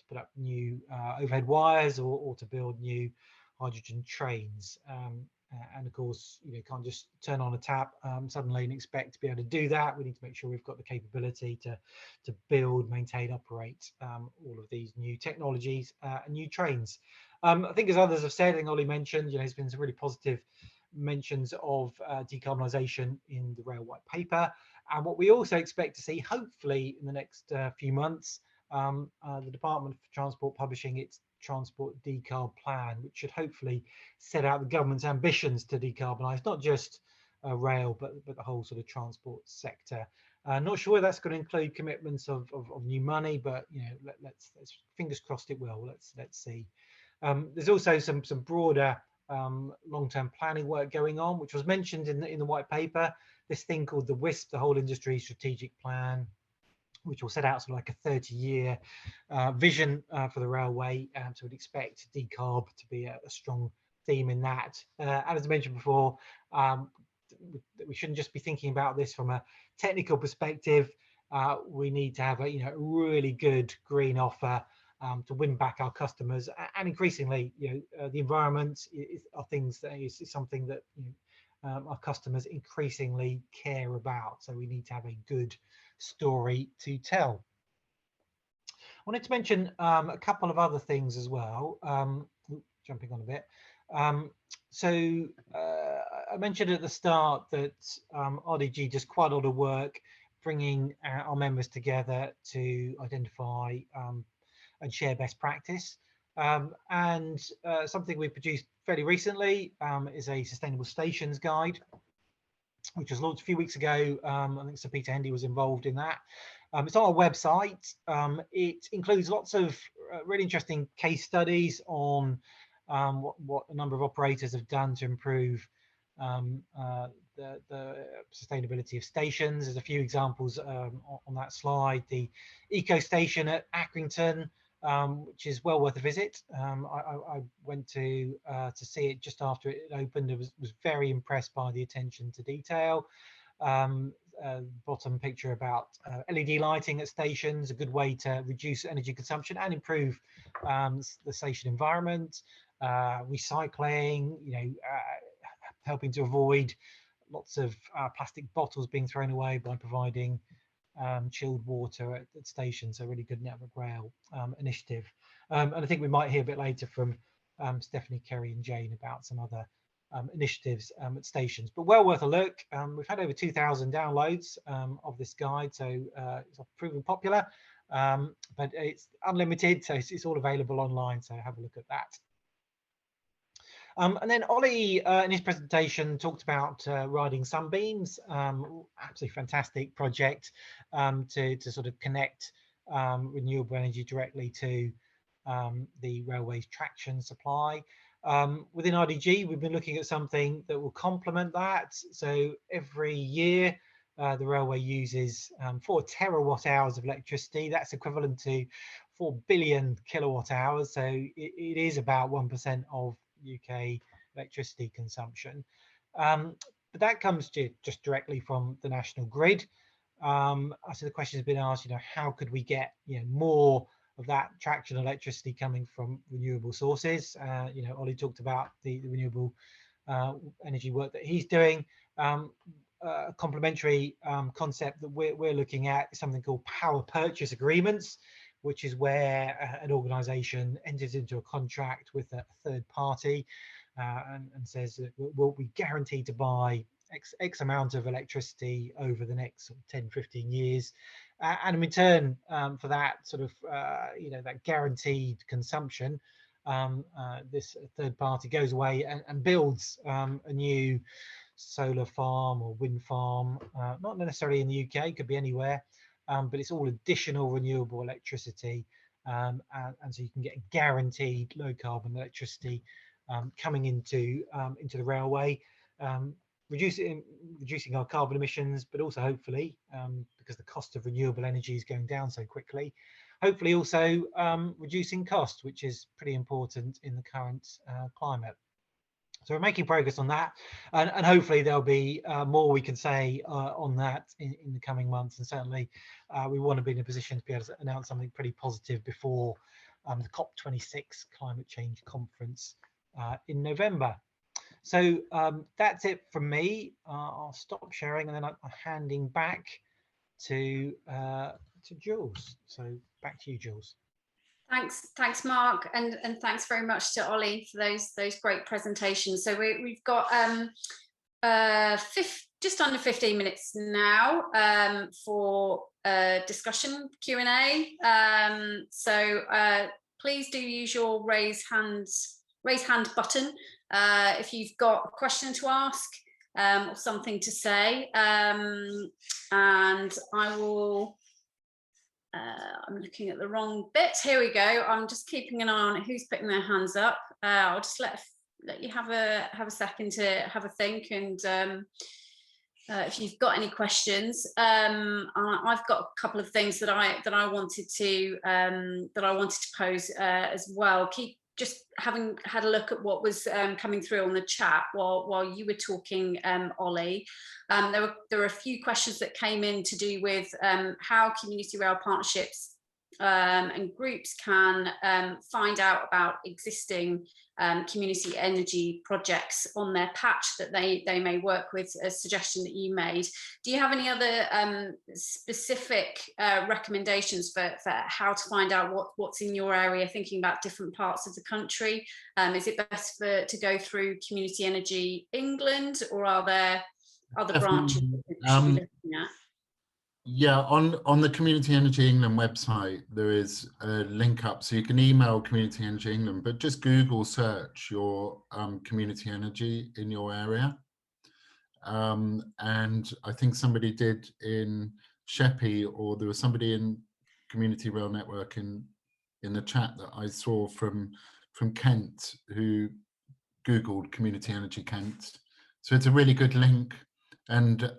put up new overhead wires or to build new hydrogen trains. And of course, you can't just turn on a tap suddenly and expect to be able to do that. We need to make sure we've got the capability to build, maintain, operate all of these new technologies and new trains. I think, as others have said, I think Ollie mentioned, there's been some really positive mentions of decarbonisation in the rail white paper. And what we also expect to see, hopefully in the next few months, the Department for Transport publishing its Transport Decarb Plan, which should hopefully set out the government's ambitions to decarbonise not just rail, but the whole sort of transport sector. Not sure that's going to include commitments of new money, but you know, let's fingers crossed it will. Let's see. There's also some broader long-term planning work going on, which was mentioned in the white paper. This thing called the WISP, the Whole Industry Strategic Plan, which will set out sort of like a 30-year vision for the railway. So we'd expect decarb to be a strong theme in that. And as I mentioned before, we shouldn't just be thinking about this from a technical perspective. We need to have a really good green offer to win back our customers, and increasingly, the environment are things that is something that our customers increasingly care about. So we need to have a good story to tell. I wanted to mention a couple of other things as well. Jumping on a bit. I mentioned at the start that RDG does quite a lot of work bringing our members together to identify and share best practice. Something we produced fairly recently is a sustainable stations guide, which was launched a few weeks ago. I think Sir Peter Hendy was involved in that. It's on our website. It includes lots of really interesting case studies on what a number of operators have done to improve the sustainability of stations. There's a few examples on that slide. The Eco Station at Accrington, which is well worth a visit. I went to see it just after it opened. I was very impressed by the attention to detail. Bottom picture about LED lighting at stations, a good way to reduce energy consumption and improve the station environment. Recycling, helping to avoid lots of plastic bottles being thrown away by providing chilled water at stations. A really good Network Rail initiative. And I think we might hear a bit later from Stephanie, Kerry and Jane about some other initiatives at stations, but well worth a look. We've had over 2,000 downloads of this guide, so it's proven popular, but it's unlimited, so it's all available online, so have a look at that. And then Ollie, in his presentation, talked about riding sunbeams. Absolutely fantastic project to sort of connect renewable energy directly to the railway's traction supply. Within RDG, we've been looking at something that will complement that. So every year, the railway uses 4 terawatt hours of electricity. That's equivalent to 4 billion kilowatt hours. So it is about 1% of UK electricity consumption, but that comes just directly from the national grid. So the question has been asked, how could we get more of that traction electricity coming from renewable sources? Ollie talked about the renewable energy work that he's doing. A complementary concept that we're looking at is something called power purchase agreements, which is where an organisation enters into a contract with a third party and says that we'll be guaranteed to buy X amount of electricity over the next 10, 15 years. And in return for that sort of, that guaranteed consumption, this third party goes away and builds a new solar farm or wind farm, not necessarily in the UK, could be anywhere. But it's all additional renewable electricity, and so you can get guaranteed low carbon electricity coming into the railway, reducing our carbon emissions, but also hopefully, because the cost of renewable energy is going down so quickly, hopefully also reducing cost, which is pretty important in the current climate. So we're making progress on that, and hopefully there'll be more we can say on that in the coming months. And certainly we want to be in a position to be able to announce something pretty positive before the COP26 climate change conference in November. So that's it from me. I'll stop sharing and then I'm handing back to Jules. So back to you, Jules. Thanks, Mark, and thanks very much to Ollie for those great presentations. So we've got just under 15 minutes now for discussion Q&A. So please do use your raise hand button if you've got a question to ask or something to say, and I will. I'm looking at the wrong bit. Here we go. I'm just keeping an eye on who's putting their hands up. I'll just let you have a second to have a think, and if you've got any questions, I've got a couple of things that I wanted to pose as well. Keep just having had a look at what was coming through on the chat while you were talking, Ollie. There were a few questions that came in to do with how community rail partnerships and groups can find out about existing community energy projects on their patch that they may work with, a suggestion that you made. Do you have any other specific recommendations for how to find out what's in your area, thinking about different parts of the country? Is it best to go through Community Energy England, or are there other branches that we should be looking at? Yeah, on the Community Energy England website, there is a link up, so you can email Community Energy England, but just Google search your community energy in your area. And I think somebody did in Sheppey, or there was somebody in Community Rail Network in the chat that I saw from Kent who Googled Community Energy Kent. So it's a really good link. And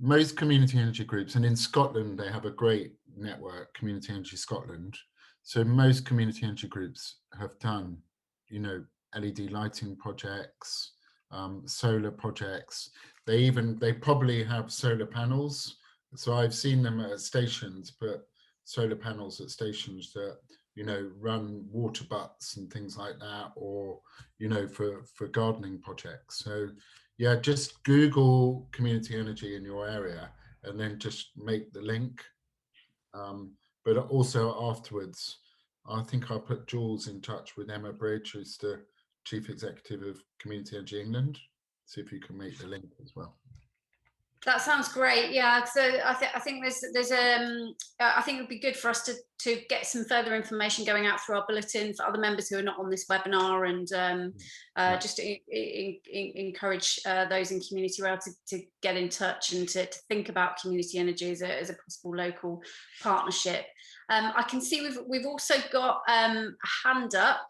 most community energy groups, and in Scotland they have a great network, Community Energy Scotland. So most community energy groups have done, you know, LED lighting projects, solar projects. They probably have solar panels. So I've seen them at stations, put solar panels at stations that, you know, run water butts and things like that, or, you know, for gardening projects. So yeah, just Google community energy in your area and then just make the link. But also afterwards, I think I'll put Jules in touch with Emma Bridge, who's the Chief Executive of Community Energy England. See if you can make the link as well. That sounds great. Yeah, so I think there's I think it would be good for us to get some further information going out through our bulletin for other members who are not on this webinar, and just to encourage those in community rail to get in touch and to think about community energy as a possible local partnership. I can see we've also got a hand up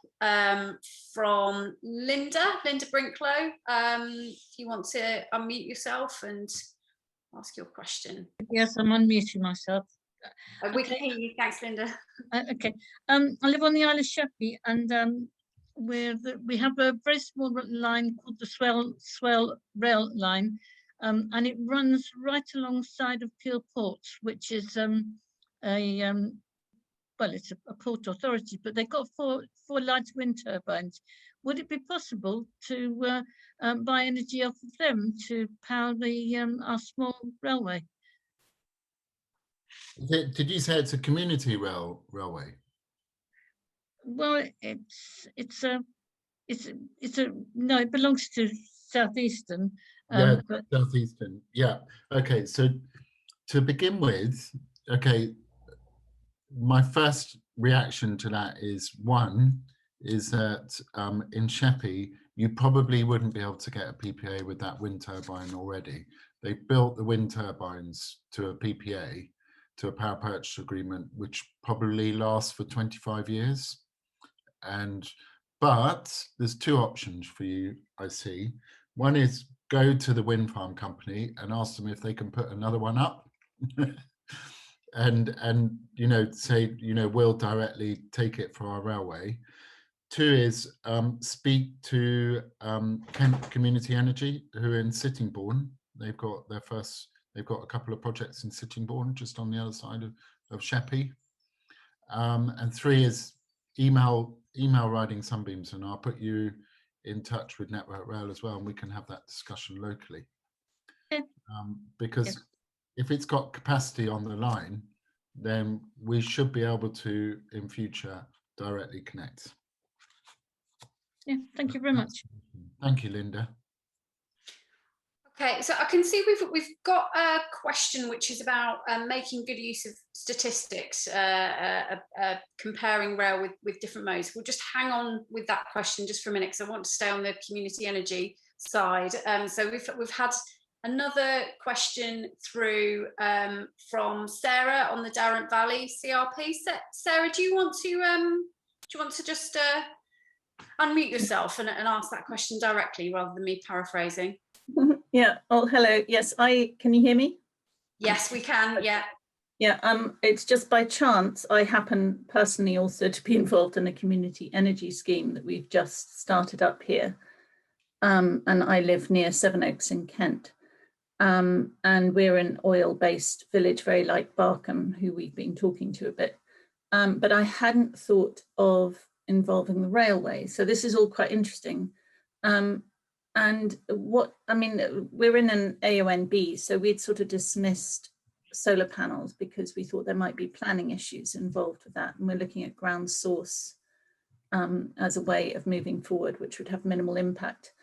from Linda Brinklow. If you want to unmute yourself and ask your question. Yes, I'm unmuting myself. We can hear you. Thanks, Linda. Okay. I live on the Isle of Sheppey, and we have a very small line called the Swell Rail Line, and it runs right alongside of Peel Port, which is well, it's a port authority, but they've got four large wind turbines. Would it be possible to buy energy off of them to power our small railway? Did you say it's a community railway? Well, no, it belongs to Southeastern. Yeah, but Southeastern. Yeah. Okay. So to begin with, okay, my first reaction to that is that in Sheppey, you probably wouldn't be able to get a PPA with that wind turbine already. They built the wind turbines to a PPA, to a power purchase agreement, which probably lasts for 25 years. But there's two options for you, I see. One is go to the wind farm company and ask them if they can put another one up. and you know, say, you know, we'll directly take it for our railway. Two is speak to Kent Community Energy, who are in Sittingbourne. They've got a couple of projects in Sittingbourne, just on the other side of Sheppey. And three is email Riding Sunbeams, and I'll put you in touch with Network Rail as well, and we can have that discussion locally. Because if it's got capacity on the line, then we should be able to, in future, directly connect. Yeah, thank you very much. Thank you, Linda. Okay, so I can see we've got a question which is about making good use of statistics, comparing rail with different modes. We'll just hang on with that question just for a minute because I want to stay on the community energy side. So we've had another question through from Sarah on the Darrant Valley CRP. Sarah, do you want to just unmute yourself and ask that question directly rather than me paraphrasing? Yeah. Oh, hello. Yes, can you hear me? Yes, we can. Yeah. Yeah. It's just by chance I happen personally also to be involved in a community energy scheme that we've just started up here, and I live near Sevenoaks in Kent, and we're an oil-based village, very like Barkham, who we've been talking to a bit. But I hadn't thought of involving the railway, so this is all quite interesting. And we're in an AONB, so we'd sort of dismissed solar panels because we thought there might be planning issues involved with that. And we're looking at ground source as a way of moving forward, which would have minimal impact.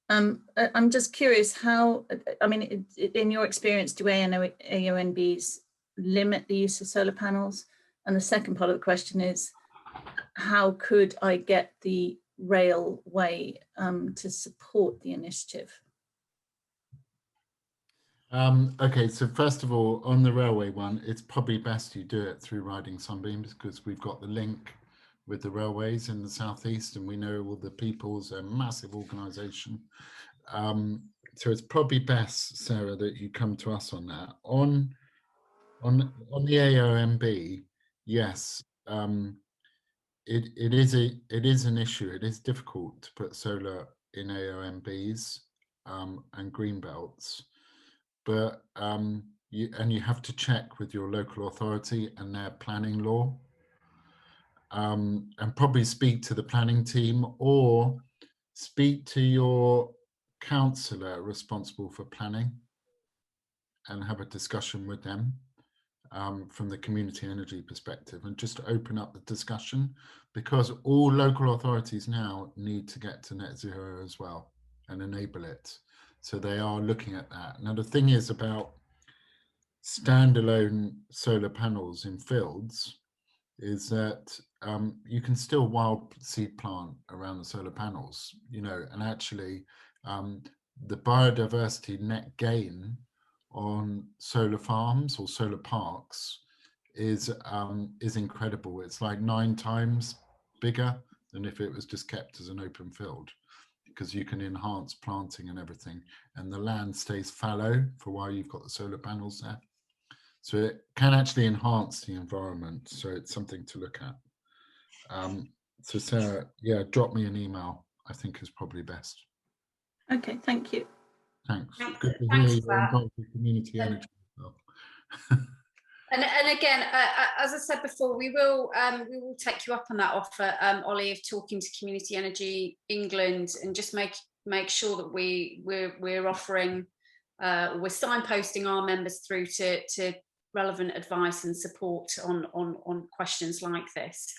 I'm just curious how, in your experience, do AONBs limit the use of solar panels? And the second part of the question is, how could I get the railway to support the initiative? Okay, so first of all, on the railway one, it's probably best you do it through Riding Sunbeams because we've got the link with the railways in the southeast, and we know all the people's a massive organisation. So it's probably best, Sarah, that you come to us on that. On the AONB, yes. It is an issue. It is difficult to put solar in AONBs and green belts, but you have to check with your local authority and their planning law, and probably speak to the planning team or speak to your councillor responsible for planning and have a discussion with them. From the community energy perspective, and just open up the discussion, because all local authorities now need to get to net zero as well and enable it. So they are looking at that. Now the thing is about standalone solar panels in fields is that you can still wild seed plant around the solar panels, and actually the biodiversity net gain on solar farms or solar parks is incredible. It's like 9 times bigger than if it was just kept as an open field, because you can enhance planting and everything, and the land stays fallow for while you've got the solar panels there. So it can actually enhance the environment. So it's something to look at. So Sarah, yeah, drop me an email, I think is probably best. Okay, thank you. Thanks. Thanks. Good to Thanks hear for you're that. involved with community energy as well. And again, as I said before, we will take you up on that offer, Ollie, of talking to Community Energy England and just make sure that we're offering, we're signposting our members through to relevant advice and support on questions like this.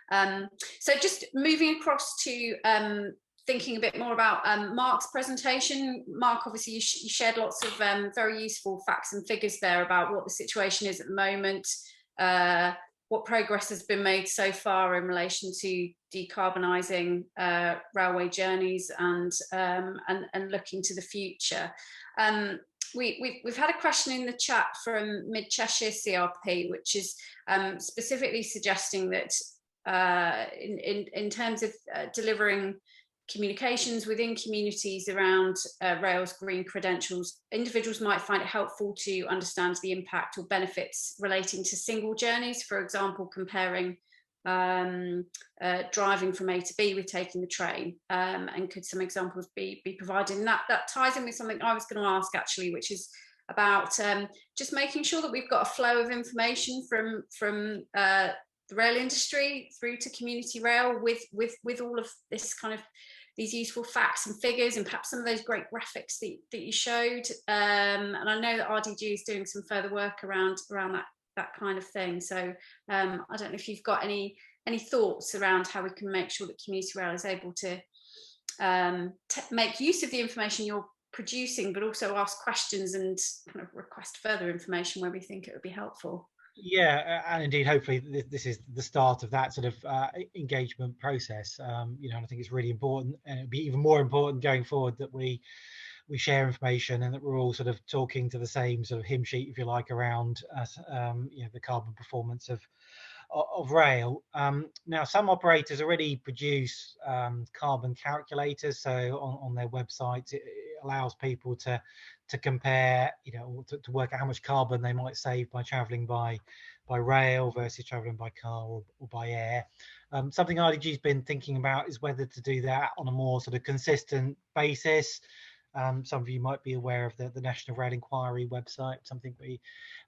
So just moving across to thinking a bit more about Mark's presentation. Mark, obviously you shared lots of very useful facts and figures there about what the situation is at the moment, what progress has been made so far in relation to decarbonising railway journeys and looking to the future. We've had a question in the chat from Mid Cheshire CRP, which is specifically suggesting that in terms of delivering communications within communities around rail's green credentials, individuals might find it helpful to understand the impact or benefits relating to single journeys, for example, comparing driving from A to B with taking the train, and could some examples be provided? And that ties in with something I was going to ask actually, which is about just making sure that we've got a flow of information from the rail industry through to community rail with all of this kind of these useful facts and figures, and perhaps some of those great graphics that you showed. And I know that RDG is doing some further work around that kind of thing. So I don't know if you've got any thoughts around how we can make sure that Community Rail is able to make use of the information you're producing, but also ask questions and kind of request further information where we think it would be helpful. Yeah, and indeed, hopefully this is the start of that sort of engagement process. You know, and I think it's really important, and it'll be even more important going forward that we share information and that we're all sort of talking to the same sort of hymn sheet, if you like, around you know, the carbon performance of rail. Now, some operators already produce carbon calculators, so on their websites it allows people to compare, you know, to work out how much carbon they might save by travelling by rail versus travelling by car or by air. Something RDG's been thinking about is whether to do that on a more sort of consistent basis. Some of you might be aware of the National Rail Inquiry website, something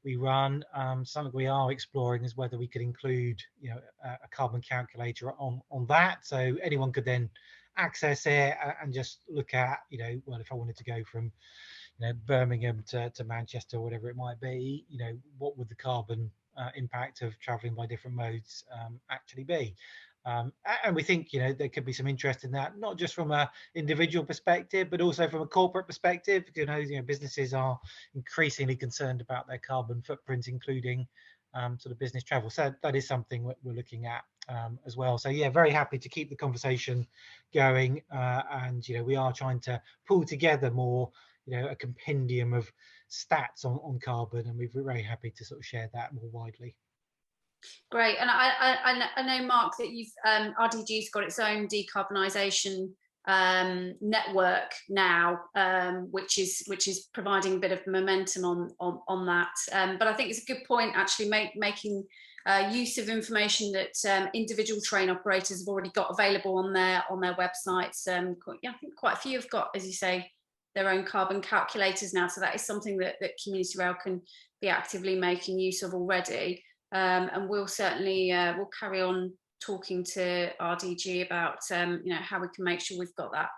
we run. Something we are exploring is whether we could include, you know, a carbon calculator on that, so anyone could then access it and just look at, you know, well, if I wanted to go from, you know, Birmingham to Manchester, whatever it might be, you know, what would the carbon impact of travelling by different modes actually be? And we think, you know, there could be some interest in that, not just from a individual perspective, but also from a corporate perspective. You know, businesses are increasingly concerned about their carbon footprint, including sort of business travel. So that is something we're looking at as well. So yeah, very happy to keep the conversation going, and you know, we are trying to pull together more, you know, a compendium of stats on carbon, and we're very happy to sort of share that more widely. Great, and I know, Mark, that you've RDG's got its own decarbonisation network now, which is providing a bit of momentum on that. But I think it's a good point, actually, making use of information that individual train operators have already got available on their websites. Yeah, I think quite a few have got, as you say, their own carbon calculators now. So that is something that Community Rail can be actively making use of already. And we'll certainly we'll carry on talking to RDG about you know, how we can make sure we've got that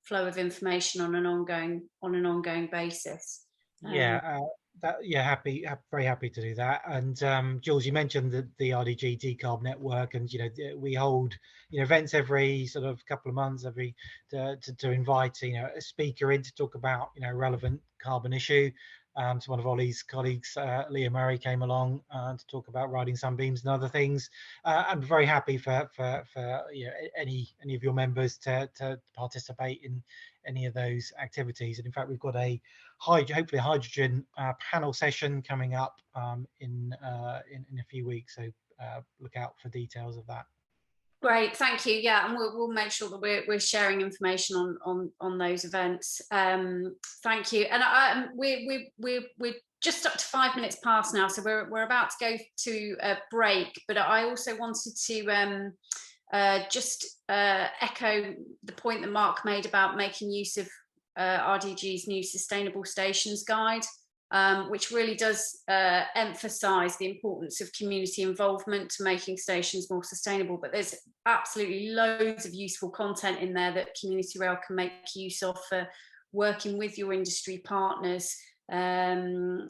flow of information on an ongoing basis. Yeah, very happy to do that. And Jules, you mentioned the RDG Decarb network, and you know, we hold, you know, events every sort of couple of months, to invite, you know, a speaker in to talk about, you know, relevant carbon issue. So one of Ollie's colleagues, Leah Murray, came along to talk about riding sunbeams and other things. I'm very happy for you know, any of your members to participate in any of those activities. And in fact, we've got hopefully a hydrogen panel session coming up in a few weeks. So look out for details of that. Great, thank you. Yeah, and we'll make sure that we're sharing information on those events. Thank you. And we're just up to 5 minutes past now, so we're about to go to a break. But I also wanted to just echo the point that Mark made about making use of RDG's new Sustainable Stations Guide, which really does emphasise the importance of community involvement to making stations more sustainable. But there's absolutely loads of useful content in there that Community Rail can make use of for working with your industry partners to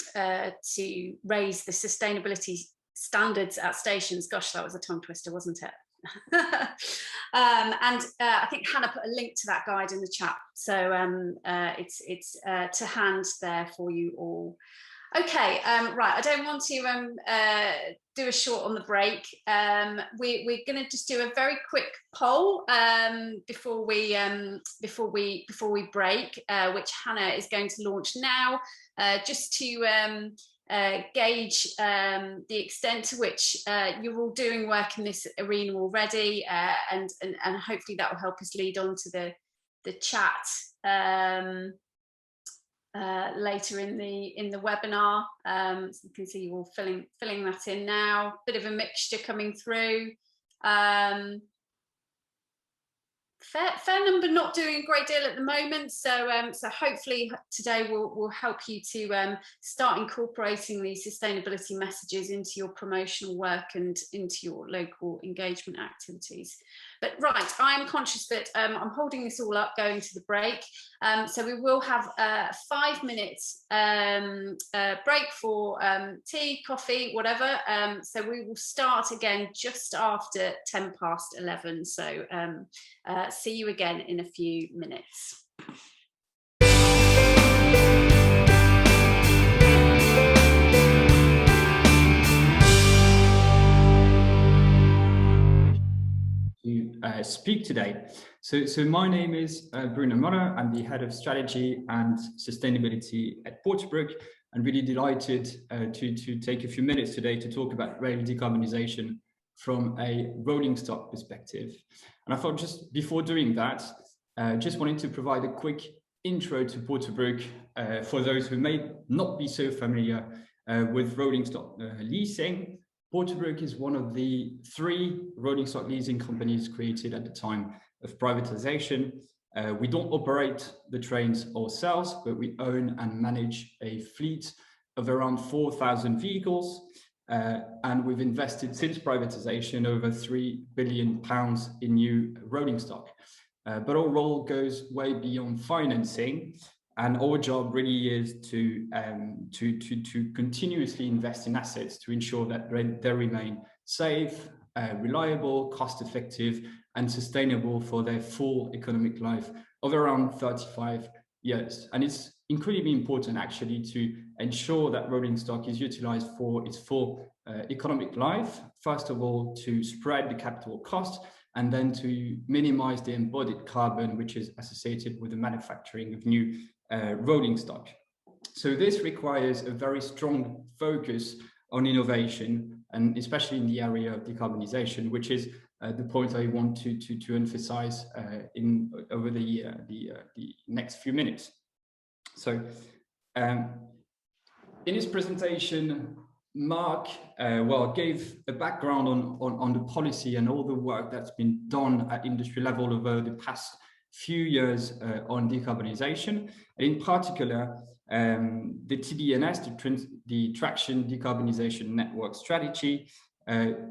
raise the sustainability standards at stations. Gosh, that was a tongue twister, wasn't it? And I think Hannah put a link to that guide in the chat, so it's to hand there for you all. Okay, right, I don't want to do a short on the break. We're going to just do a very quick poll before we break, which Hannah is going to launch now, just to gauge the extent to which you're all doing work in this arena already, and hopefully that will help us lead on to the chat later in the webinar. So you can see you all filling that in now. Bit of a mixture coming through. fair number not doing a great deal at the moment, so so hopefully today will help you to start incorporating these sustainability messages into your promotional work and into your local engagement activities. But right, I'm conscious that I'm holding this all up going to the break, so we will have a 5 minutes break for tea, coffee, whatever, so we will start again just after 11:10. So see you again in a few minutes. To speak today. So my name is Bruno Moller. I'm the head of strategy and sustainability at Porterbrook, and really delighted to take a few minutes today to talk about rail decarbonisation from a rolling stock perspective. And I thought just before doing that, just wanted to provide a quick intro to Porterbrook for those who may not be so familiar with rolling stock leasing. Porterbrook is one of the 3 rolling stock leasing companies created at the time of privatization. We don't operate the trains ourselves, but we own and manage a fleet of around 4,000 vehicles. And we've invested since privatization over £3 billion in new rolling stock. But our role goes way beyond financing. And our job really is to continuously invest in assets to ensure that they remain safe, reliable, cost-effective, and sustainable for their full economic life of around 35 years. And it's incredibly important actually to ensure that rolling stock is utilized for its full economic life. First of all, to spread the capital cost, and then to minimize the embodied carbon which is associated with the manufacturing of new rolling stock. So this requires a very strong focus on innovation, and especially in the area of decarbonisation, which is the point I want to emphasize over the next few minutes. So in his presentation, Mark gave a background on the policy and all the work that's been done at industry level over the past few years on decarbonisation. In particular, the TDNS, the Traction Decarbonisation Network Strategy,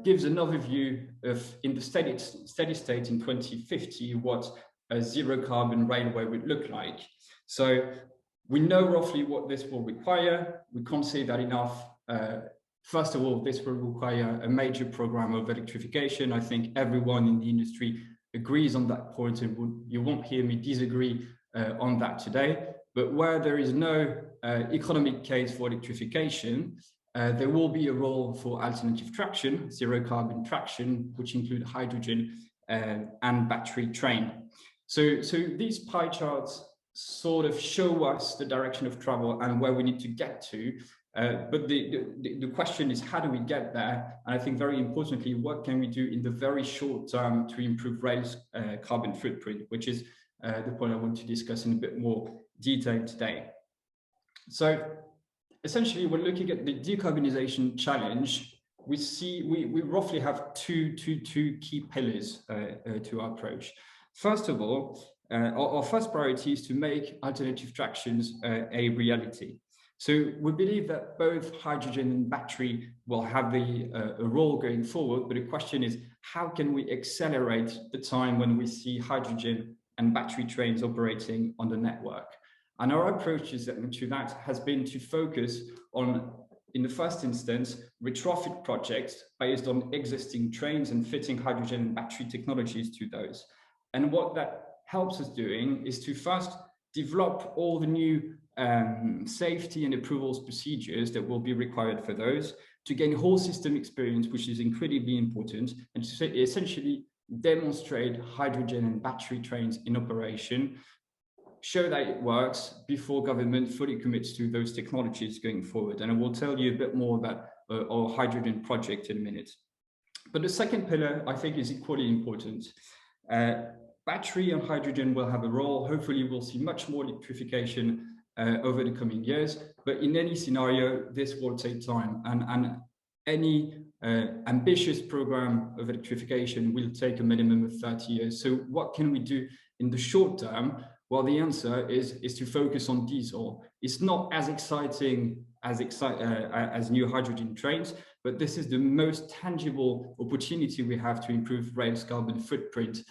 gives an overview of, in the steady state in 2050, what a zero carbon railway would look like. So we know roughly what this will require. We can't say that enough. First of all, this will require a major program of electrification. I think everyone in the industry agrees on that point, and you won't hear me disagree on that today. But where there is no economic case for electrification, there will be a role for alternative traction, zero carbon traction, which include hydrogen and battery train. So these pie charts sort of show us the direction of travel and where we need to get to. But the question is, how do we get there? And I think very importantly, what can we do in the very short term to improve rail's carbon footprint, which is the point I want to discuss in a bit more detail today. So essentially, when looking at the decarbonisation challenge, we roughly have two key pillars to our approach. First of all, our first priority is to make alternative tractions a reality. So we believe that both hydrogen and battery will have a role going forward, but the question is, how can we accelerate the time when we see hydrogen and battery trains operating on the network? And our approach to that has been to focus on, in the first instance, retrofit projects based on existing trains and fitting hydrogen and battery technologies to those. And what that helps us doing is to first develop all the new safety and approvals procedures that will be required for those, to gain whole system experience, which is incredibly important, and to essentially demonstrate hydrogen and battery trains in operation, show that it works before government fully commits to those technologies going forward. And I will tell you a bit more about our hydrogen project in a minute. But the second pillar, I think, is equally important. Battery and hydrogen will have a role. Hopefully, we'll see much more electrification over the coming years. But in any scenario, this will take time. And any ambitious program of electrification will take a minimum of 30 years. So what can we do in the short term? Well, the answer is to focus on diesel. It's not as exciting as new hydrogen trains, but this is the most tangible opportunity we have to improve rail's carbon footprint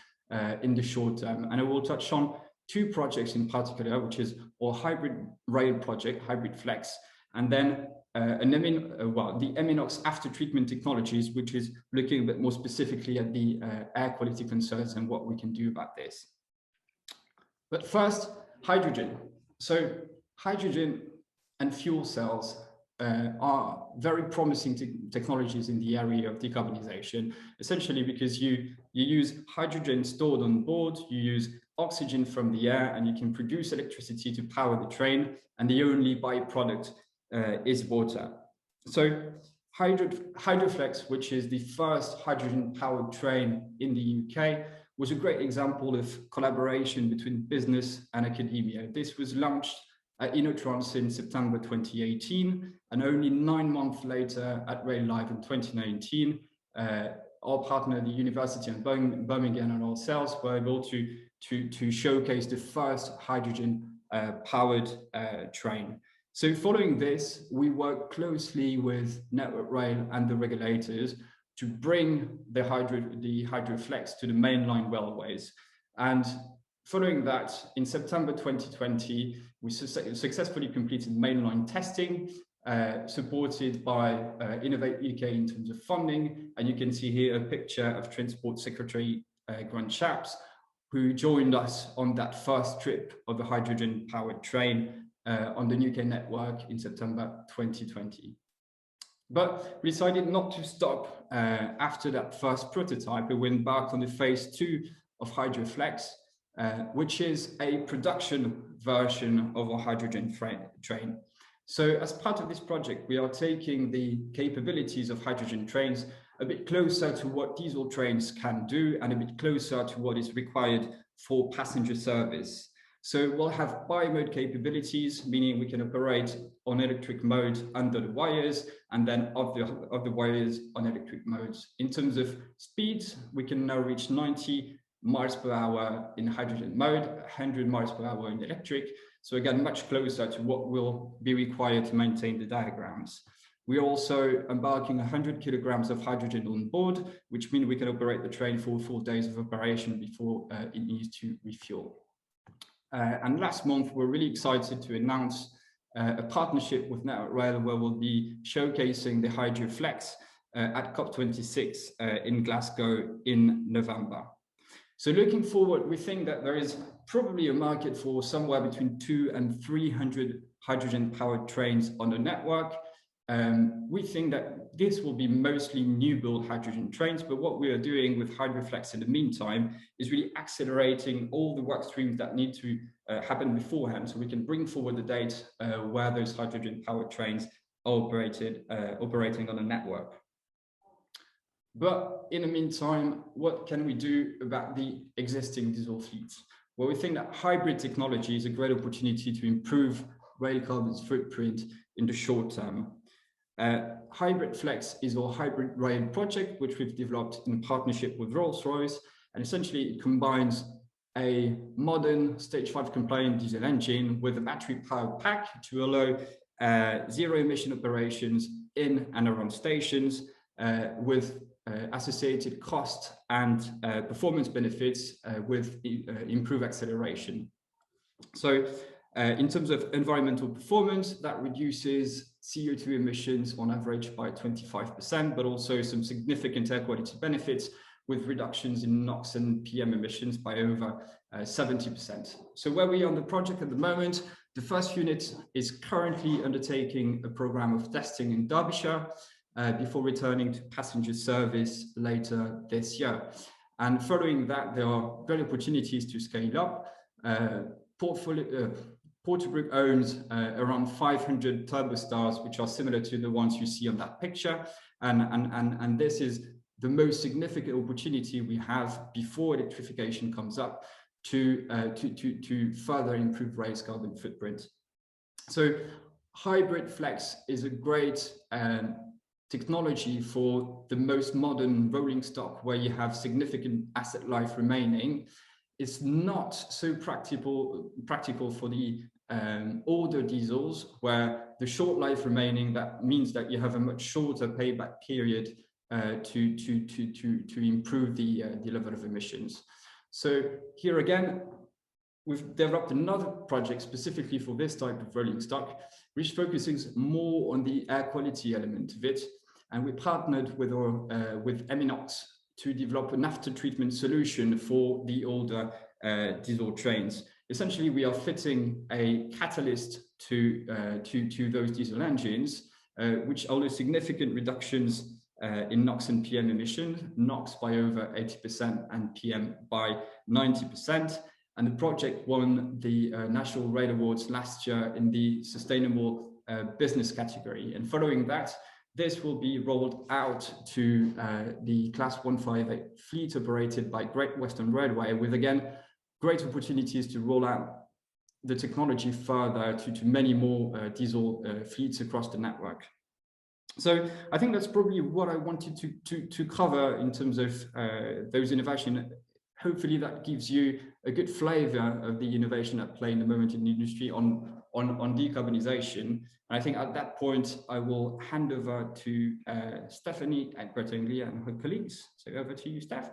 in the short term. And I will touch on two projects in particular, which is our hybrid rail project, Hybrid Flex, and then the Eminox after treatment technologies, which is looking a bit more specifically at the air quality concerns and what we can do about this. But first, hydrogen. So hydrogen and fuel cells are very promising technologies in the area of decarbonisation, essentially because you use hydrogen stored on board, you use oxygen from the air, and you can produce electricity to power the train, and the only byproduct is water. So Hydroflex, which is the first hydrogen-powered train in the UK, was a great example of collaboration between business and academia. This was launched at Innotrans in September 2018, and only 9 months later at Rail Live in 2019, our partner, the University of Birmingham, and ourselves were able to showcase the first hydrogen-powered train. So following this, we work closely with Network Rail and the regulators to bring the Hydroflex to the mainline railways. And following that, in September 2020, we successfully completed mainline testing, supported by Innovate UK in terms of funding. And you can see here a picture of Transport Secretary Grant Shapps, who joined us on that first trip of a hydrogen-powered train on the UK network in September 2020. But we decided not to stop after that first prototype. We embarked on the phase 2 of Hydroflex, which is a production version of our hydrogen train. So as part of this project, we are taking the capabilities of hydrogen trains a bit closer to what diesel trains can do and a bit closer to what is required for passenger service. So we'll have bi-mode capabilities, meaning we can operate on electric mode under the wires and then of the wires on electric modes. In terms of speeds, we can now reach 90 miles per hour in hydrogen mode, 100 miles per hour in electric. So again, much closer to what will be required to maintain the diagrams. We're also embarking 100 kilograms of hydrogen on board, which means we can operate the train for 4 days of operation before it needs to refuel. And last month, we're really excited to announce a partnership with Network Rail, where we'll be showcasing the Hydroflex at COP26 in Glasgow in November. So looking forward, we think that there is probably a market for somewhere between 200 and 300 hydrogen-powered trains on the network. We think that this will be mostly new build hydrogen trains, but what we are doing with Hydroflex in the meantime is really accelerating all the work streams that need to happen beforehand, so we can bring forward the date where those hydrogen powered trains are operating on a network. But in the meantime, what can we do about the existing diesel fleets? Well, we think that hybrid technology is a great opportunity to improve rail carbon footprint in the short term. Hybrid Flex is our hybrid rail project, which we've developed in partnership with Rolls-Royce, and essentially it combines a modern stage 5 compliant diesel engine with a battery powered pack to allow zero emission operations in and around stations with associated cost and performance benefits with improved acceleration. So in terms of environmental performance, that reduces CO2 emissions on average by 25%, but also some significant air quality benefits with reductions in NOx and PM emissions by over 70%. So where we are on the project at the moment, the first unit is currently undertaking a program of testing in Derbyshire before returning to passenger service later this year. And following that, there are great opportunities to scale up. Porterbrook owns around 500 turbostars, which are similar to the ones you see on that picture. And this is the most significant opportunity we have before electrification comes up to further improve rail's carbon footprint. So Hybrid Flex is a great technology for the most modern rolling stock where you have significant asset life remaining is not so practical for the older diesels, where the short life remaining, that means that you have a much shorter payback period to improve the level of emissions. So here again, we've developed another project specifically for this type of rolling stock, which focuses more on the air quality element of it. And we partnered with Eminox to develop an after treatment solution for the older diesel trains. Essentially, we are fitting a catalyst to those diesel engines, which allow significant reductions in NOx and PM emissions, NOx by over 80% and PM by 90%. And the project won the National Rail Awards last year in the Sustainable Business category. And following that, this will be rolled out to the Class 158 fleet operated by Great Western Railway, with, again, great opportunities to roll out the technology further to many more diesel fleets across the network. So I think that's probably what I wanted to cover in terms of those innovations. Hopefully that gives you a good flavor of the innovation at play in the moment in the industry on decarbonisation. And I think at that point, I will hand over to Stephanie at Great Anglia and her colleagues. So over to you, Steph.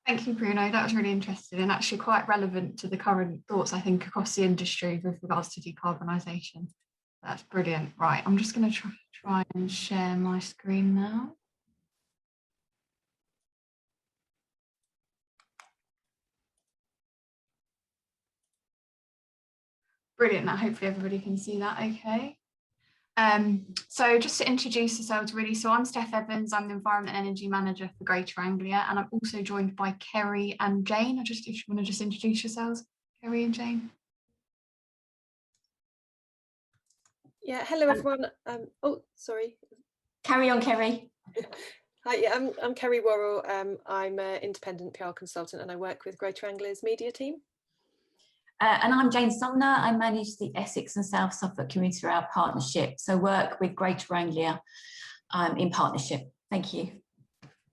Thank you, Bruno. That was really interesting and actually quite relevant to the current thoughts, I think, across the industry with regards to decarbonisation. That's brilliant. Right, I'm just going to try and share my screen now. Brilliant. Now, hopefully everybody can see that okay. So just to introduce yourselves really, so I'm Steph Evans, I'm the Environment and Energy Manager for Greater Anglia, and I'm also joined by Kerry and Jane. If you want to just introduce yourselves, Kerry and Jane. Yeah, hello everyone. Oh, sorry. Carry on, Kerry. Hi, yeah, I'm Kerry Worrell. I'm an independent PR consultant and I work with Greater Anglia's media team. And I'm Jane Sumner. I manage the Essex and South Suffolk Community Rail Partnership, so work with Greater Anglia in partnership. Thank you.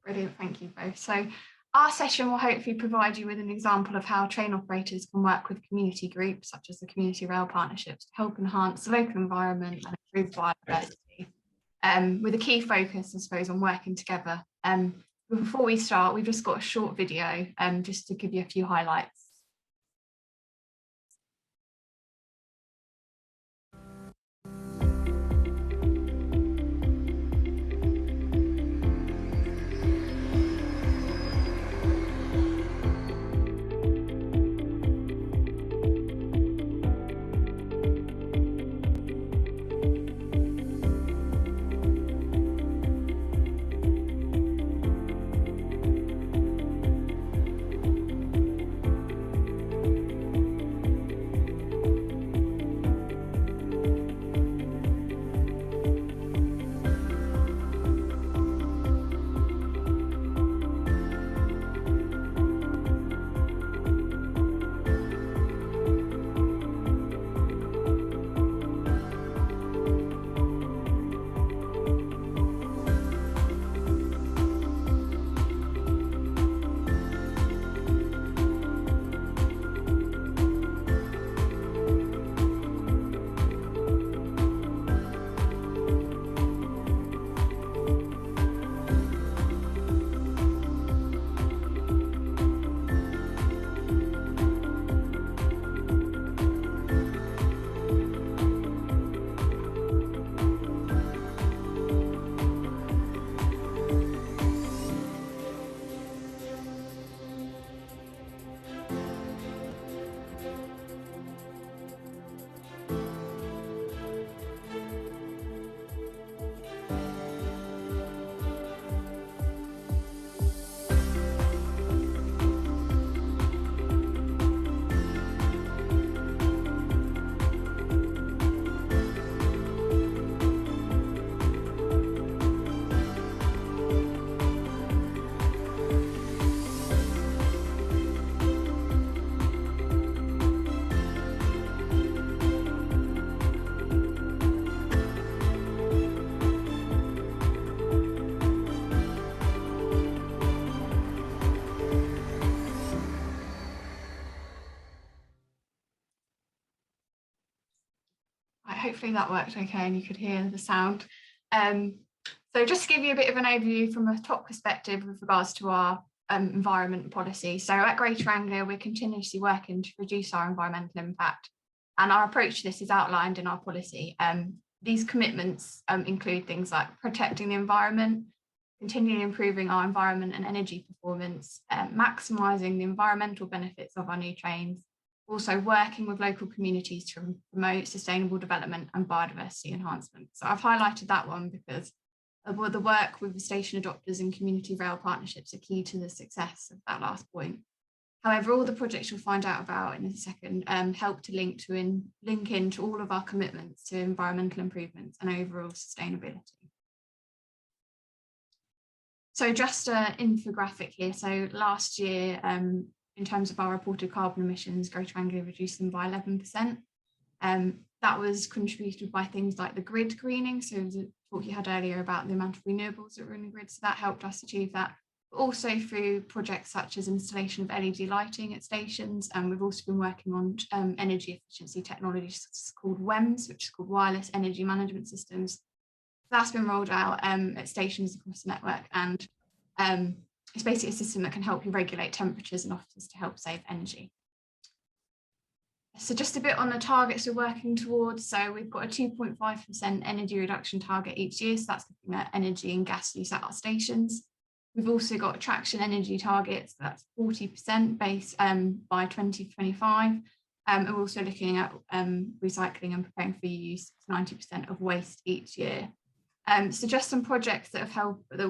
Brilliant, thank you both. So our session will hopefully provide you with an example of how train operators can work with community groups, such as the Community Rail Partnerships, to help enhance the local environment and improve biodiversity, with a key focus, I suppose, on working together. Before we start, we've just got a short video just to give you a few highlights. hopefully that worked okay and you could hear the sound. So just to give you a bit of an overview from a top perspective with regards to our environment policy. So at Greater Anglia, we're continuously working to reduce our environmental impact, and our approach to this is outlined in our policy. These commitments include things like protecting the environment, continually improving our environment and energy performance, maximising the environmental benefits of our new trains, also working with local communities to promote sustainable development and biodiversity enhancement. So I've highlighted that one because the work with the station adopters and community rail partnerships are key to the success of that last point. However, all the projects you'll find out about in a second help to link into all of our commitments to environmental improvements and overall sustainability. So just an infographic here. So last year, in terms of our reported carbon emissions, Greater Anglia reduced them by 11%. That was contributed by things like the grid greening. So the talk you had earlier about the amount of renewables that were in the grid. So that helped us achieve that. But also through projects such as installation of LED lighting at stations. And we've also been working on energy efficiency technologies called WEMS, which is called Wireless Energy Management Systems. That's been rolled out at stations across the network, and it's basically a system that can help you regulate temperatures in offices to help save energy. So just a bit on the targets we're working towards. So we've got a 2.5% energy reduction target each year. So that's looking at energy and gas use at our stations. We've also got traction energy targets. That's 40% base by 2025. And we're also looking at recycling and preparing for use 90% of waste each year. So just some projects that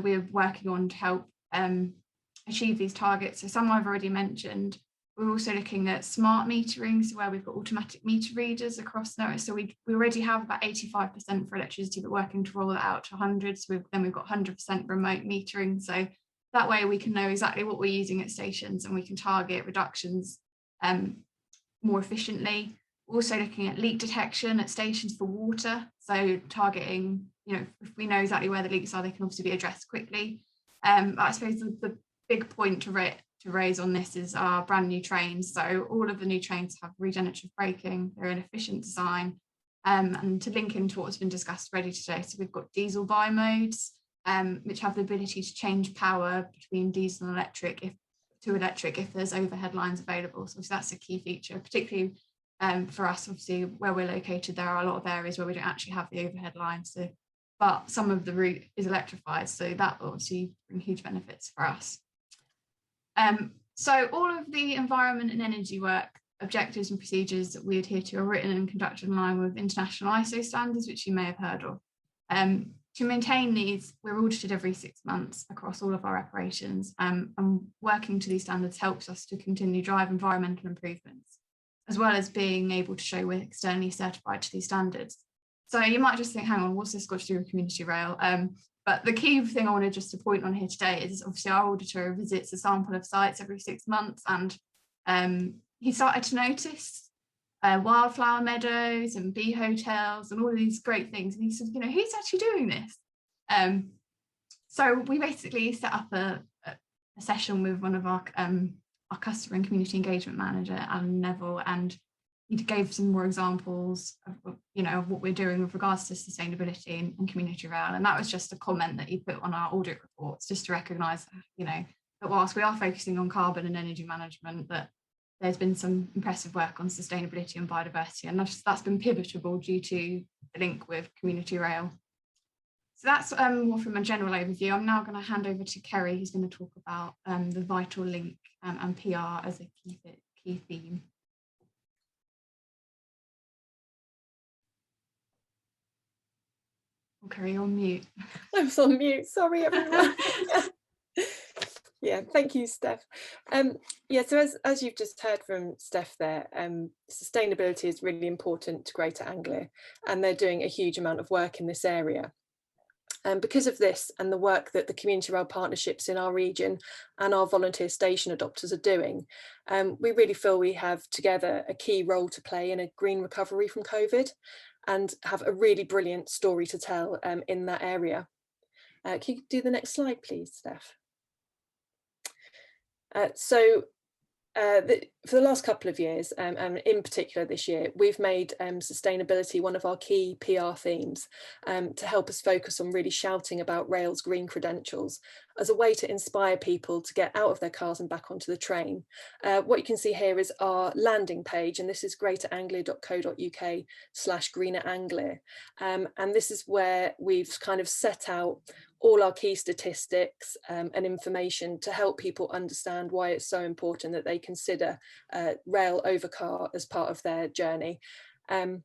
we're working on to help achieve these targets. So some I've already mentioned. We're also looking at smart metering, so where we've got automatic meter readers across there. So we already have about 85% for electricity, but working to roll that out to 100. So then we've got 100% remote metering. So that way we can know exactly what we're using at stations and we can target reductions more efficiently. Also looking at leak detection at stations for water. So targeting, if we know exactly where the leaks are, they can obviously be addressed quickly. I suppose the big point to raise on this is our brand new trains. So all of the new trains have regenerative braking, they're an efficient design, and to link into what's been discussed already today. So we've got diesel bi-modes, which have the ability to change power between diesel and electric if there's overhead lines available. So that's a key feature, particularly for us, obviously, where we're located, there are a lot of areas where we don't actually have the overhead lines, but some of the route is electrified, so that will obviously bring huge benefits for us. So all of the environment and energy work, objectives and procedures that we adhere to are written and conducted in line with international ISO standards, which you may have heard of. To maintain these, we're audited every 6 months across all of our operations, and working to these standards helps us to continue to drive environmental improvements, as well as being able to show we're externally certified to these standards. So you might just think, hang on, what's this got to do with community rail? But the key thing I wanted just to point on here today is obviously our auditor visits a sample of sites every 6 months, and he started to notice wildflower meadows and bee hotels and all of these great things. And he said, who's actually doing this? So we basically set up a session with one of our customer and community engagement manager, Alan Neville, and he gave some more examples of what we're doing with regards to sustainability and community rail. And that was just a comment that he put on our audit reports, just to recognise, that whilst we are focusing on carbon and energy management, that there's been some impressive work on sustainability and biodiversity, and that's been pivotal due to the link with community rail. So that's more from a general overview. I'm now going to hand over to Kerry, who's going to talk about the vital link and PR as a key theme. Kerry, you're on mute. I was on mute, sorry everyone. Yeah, thank you, Steph. So as you've just heard from Steph there, sustainability is really important to Greater Anglia, and they're doing a huge amount of work in this area. And because of this and the work that the community rail partnerships in our region and our volunteer station adopters are doing, we really feel we have together a key role to play in a green recovery from COVID, and have a really brilliant story to tell in that area. Can you do the next slide, please, Steph? So for the last couple of years, and in particular this year, we've made sustainability one of our key PR themes to help us focus on really shouting about rail's green credentials as a way to inspire people to get out of their cars and back onto the train. What you can see here is our landing page, and this is greateranglia.co.uk/greeneranglia. And this is where we've kind of set out all our key statistics and information to help people understand why it's so important that they consider rail over car as part of their journey. And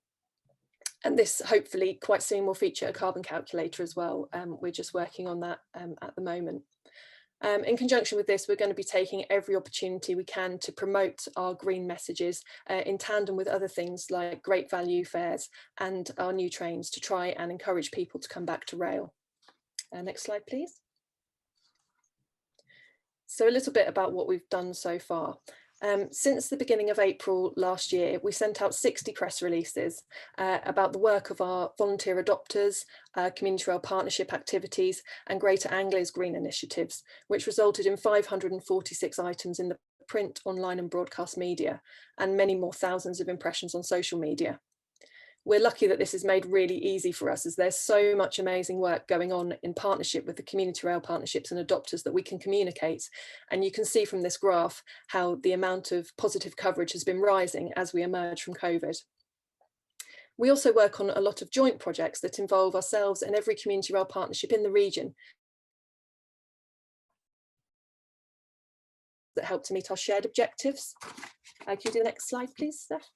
this hopefully quite soon will feature a carbon calculator as well. We're just working on that at the moment. In conjunction with this, we're going to be taking every opportunity we can to promote our green messages in tandem with other things like great value fares and our new trains to try and encourage people to come back to rail. Next slide, please. So a little bit about what we've done so far. Since the beginning of April last year, we sent out 60 press releases about the work of our volunteer adopters, community rail partnership activities, and Greater Anglia's green initiatives, which resulted in 546 items in the print, online and broadcast media, and many more thousands of impressions on social media. We're lucky that this is made really easy for us, as there's so much amazing work going on in partnership with the community rail partnerships and adopters that we can communicate. And you can see from this graph how the amount of positive coverage has been rising as we emerge from COVID. We also work on a lot of joint projects that involve ourselves and every community rail partnership in the region that help to meet our shared objectives. Can you do the next slide, please, Steph?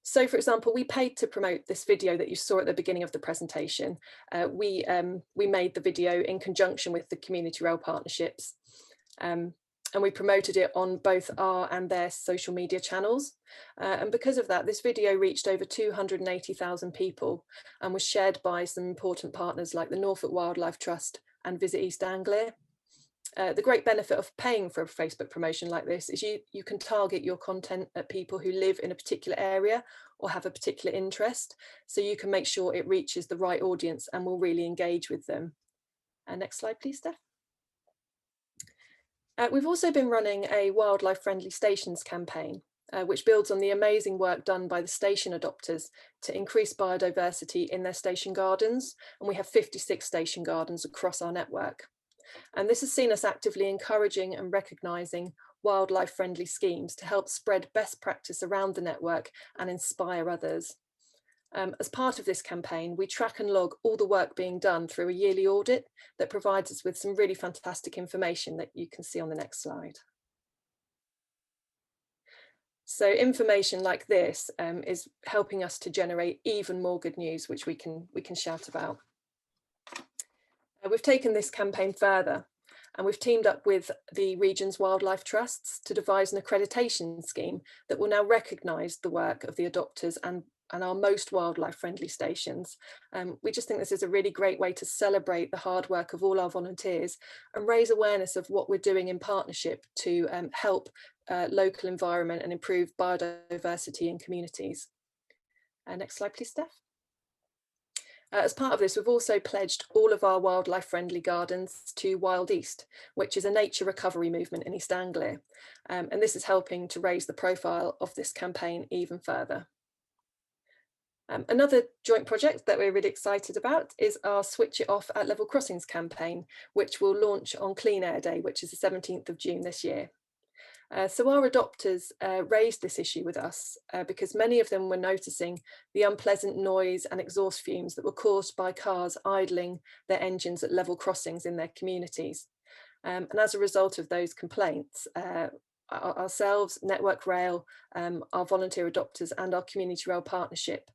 So, for example, we paid to promote this video that you saw at the beginning of the presentation. We made the video in conjunction with the community rail partnerships, and we promoted it on both our and their social media channels. And because of that, this video reached over 280,000 people and was shared by some important partners like the Norfolk Wildlife Trust and Visit East Anglia. The great benefit of paying for a Facebook promotion like this is you can target your content at people who live in a particular area or have a particular interest, so you can make sure it reaches the right audience and will really engage with them. Next slide, please, Steph. We've also been running a wildlife friendly stations campaign, which builds on the amazing work done by the station adopters to increase biodiversity in their station gardens, and we have 56 station gardens across our network. And this has seen us actively encouraging and recognising wildlife friendly schemes to help spread best practice around the network and inspire others. As part of this campaign, we track and log all the work being done through a yearly audit that provides us with some really fantastic information that you can see on the next slide. So information like this is helping us to generate even more good news, which we can shout about. We've taken this campaign further, and we've teamed up with the region's wildlife trusts to devise an accreditation scheme that will now recognise the work of the adopters and our most wildlife friendly stations. We just think this is a really great way to celebrate the hard work of all our volunteers and raise awareness of what we're doing in partnership to help local environment and improve biodiversity in communities. Next slide, please, Steph. As part of this, we've also pledged all of our wildlife friendly gardens to Wild East, which is a nature recovery movement in East Anglia. And this is helping to raise the profile of this campaign even further. Another joint project that we're really excited about is our Switch It Off at Level Crossings campaign, which will launch on Clean Air Day, which is the 17th of June this year. So our adopters raised this issue with us because many of them were noticing the unpleasant noise and exhaust fumes that were caused by cars idling their engines at level crossings in their communities. And as a result of those complaints, ourselves, Network Rail, our volunteer adopters and our community rail partnership,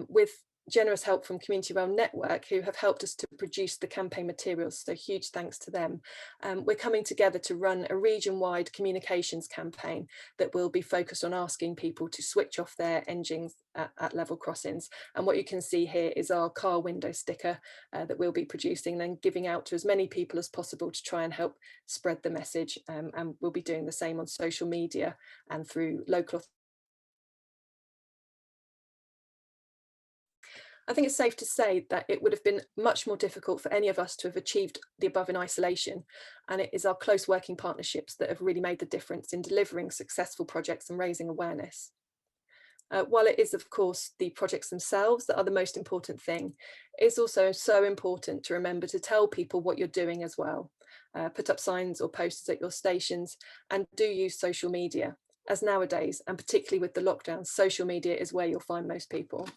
with generous help from Community Rail Network, who have helped us to produce the campaign materials, so huge thanks to them. We're coming together to run a region-wide communications campaign that will be focused on asking people to switch off their engines at level crossings. And what you can see here is our car window sticker that we'll be producing and giving out to as many people as possible to try and help spread the message. And we'll be doing the same on social media and through local. I think it's safe to say that it would have been much more difficult for any of us to have achieved the above in isolation, and it is our close working partnerships that have really made the difference in delivering successful projects and raising awareness. While it is, of course, the projects themselves that are the most important thing, it's also so important to remember to tell people what you're doing as well. Put up signs or posters at your stations, and do use social media, as nowadays, and particularly with the lockdown, social media is where you'll find most people.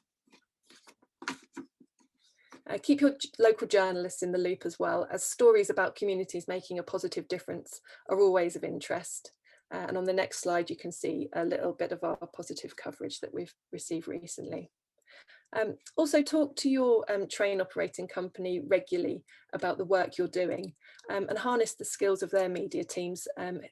Keep your local journalists in the loop as well, as stories about communities making a positive difference are always of interest. And on the next slide, you can see a little bit of our positive coverage that we've received recently. Also talk to your train operating company regularly about the work you're doing, and harness the skills of their media teams,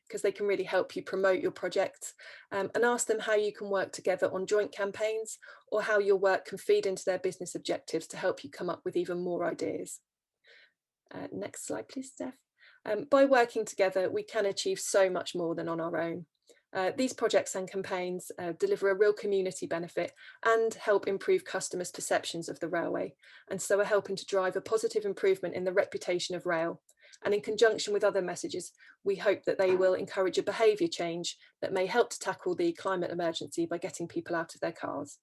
because they can really help you promote your projects, and ask them how you can work together on joint campaigns, or how your work can feed into their business objectives to help you come up with even more ideas. Next slide, please, Steph. By working together, we can achieve so much more than on our own. These projects and campaigns deliver a real community benefit and help improve customers' perceptions of the railway, and so are helping to drive a positive improvement in the reputation of rail. And in conjunction with other messages, we hope that they will encourage a behaviour change that may help to tackle the climate emergency by getting people out of their cars.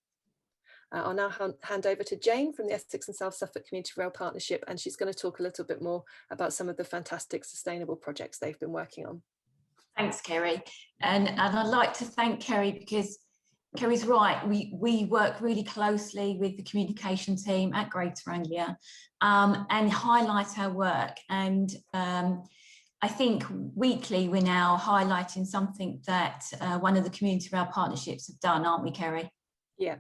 I'll now hand over to Jane from the Essex and South Suffolk Community Rail Partnership, and she's going to talk a little bit more about some of the fantastic sustainable projects they've been working on. Thanks, Kerry. And I'd like to thank Kerry, because Kerry's right. We work really closely with the communication team at Greater Anglia, and highlight our work. And I think weekly we're now highlighting something that one of the community rail partnerships have done, aren't we, Kerry? Yeah.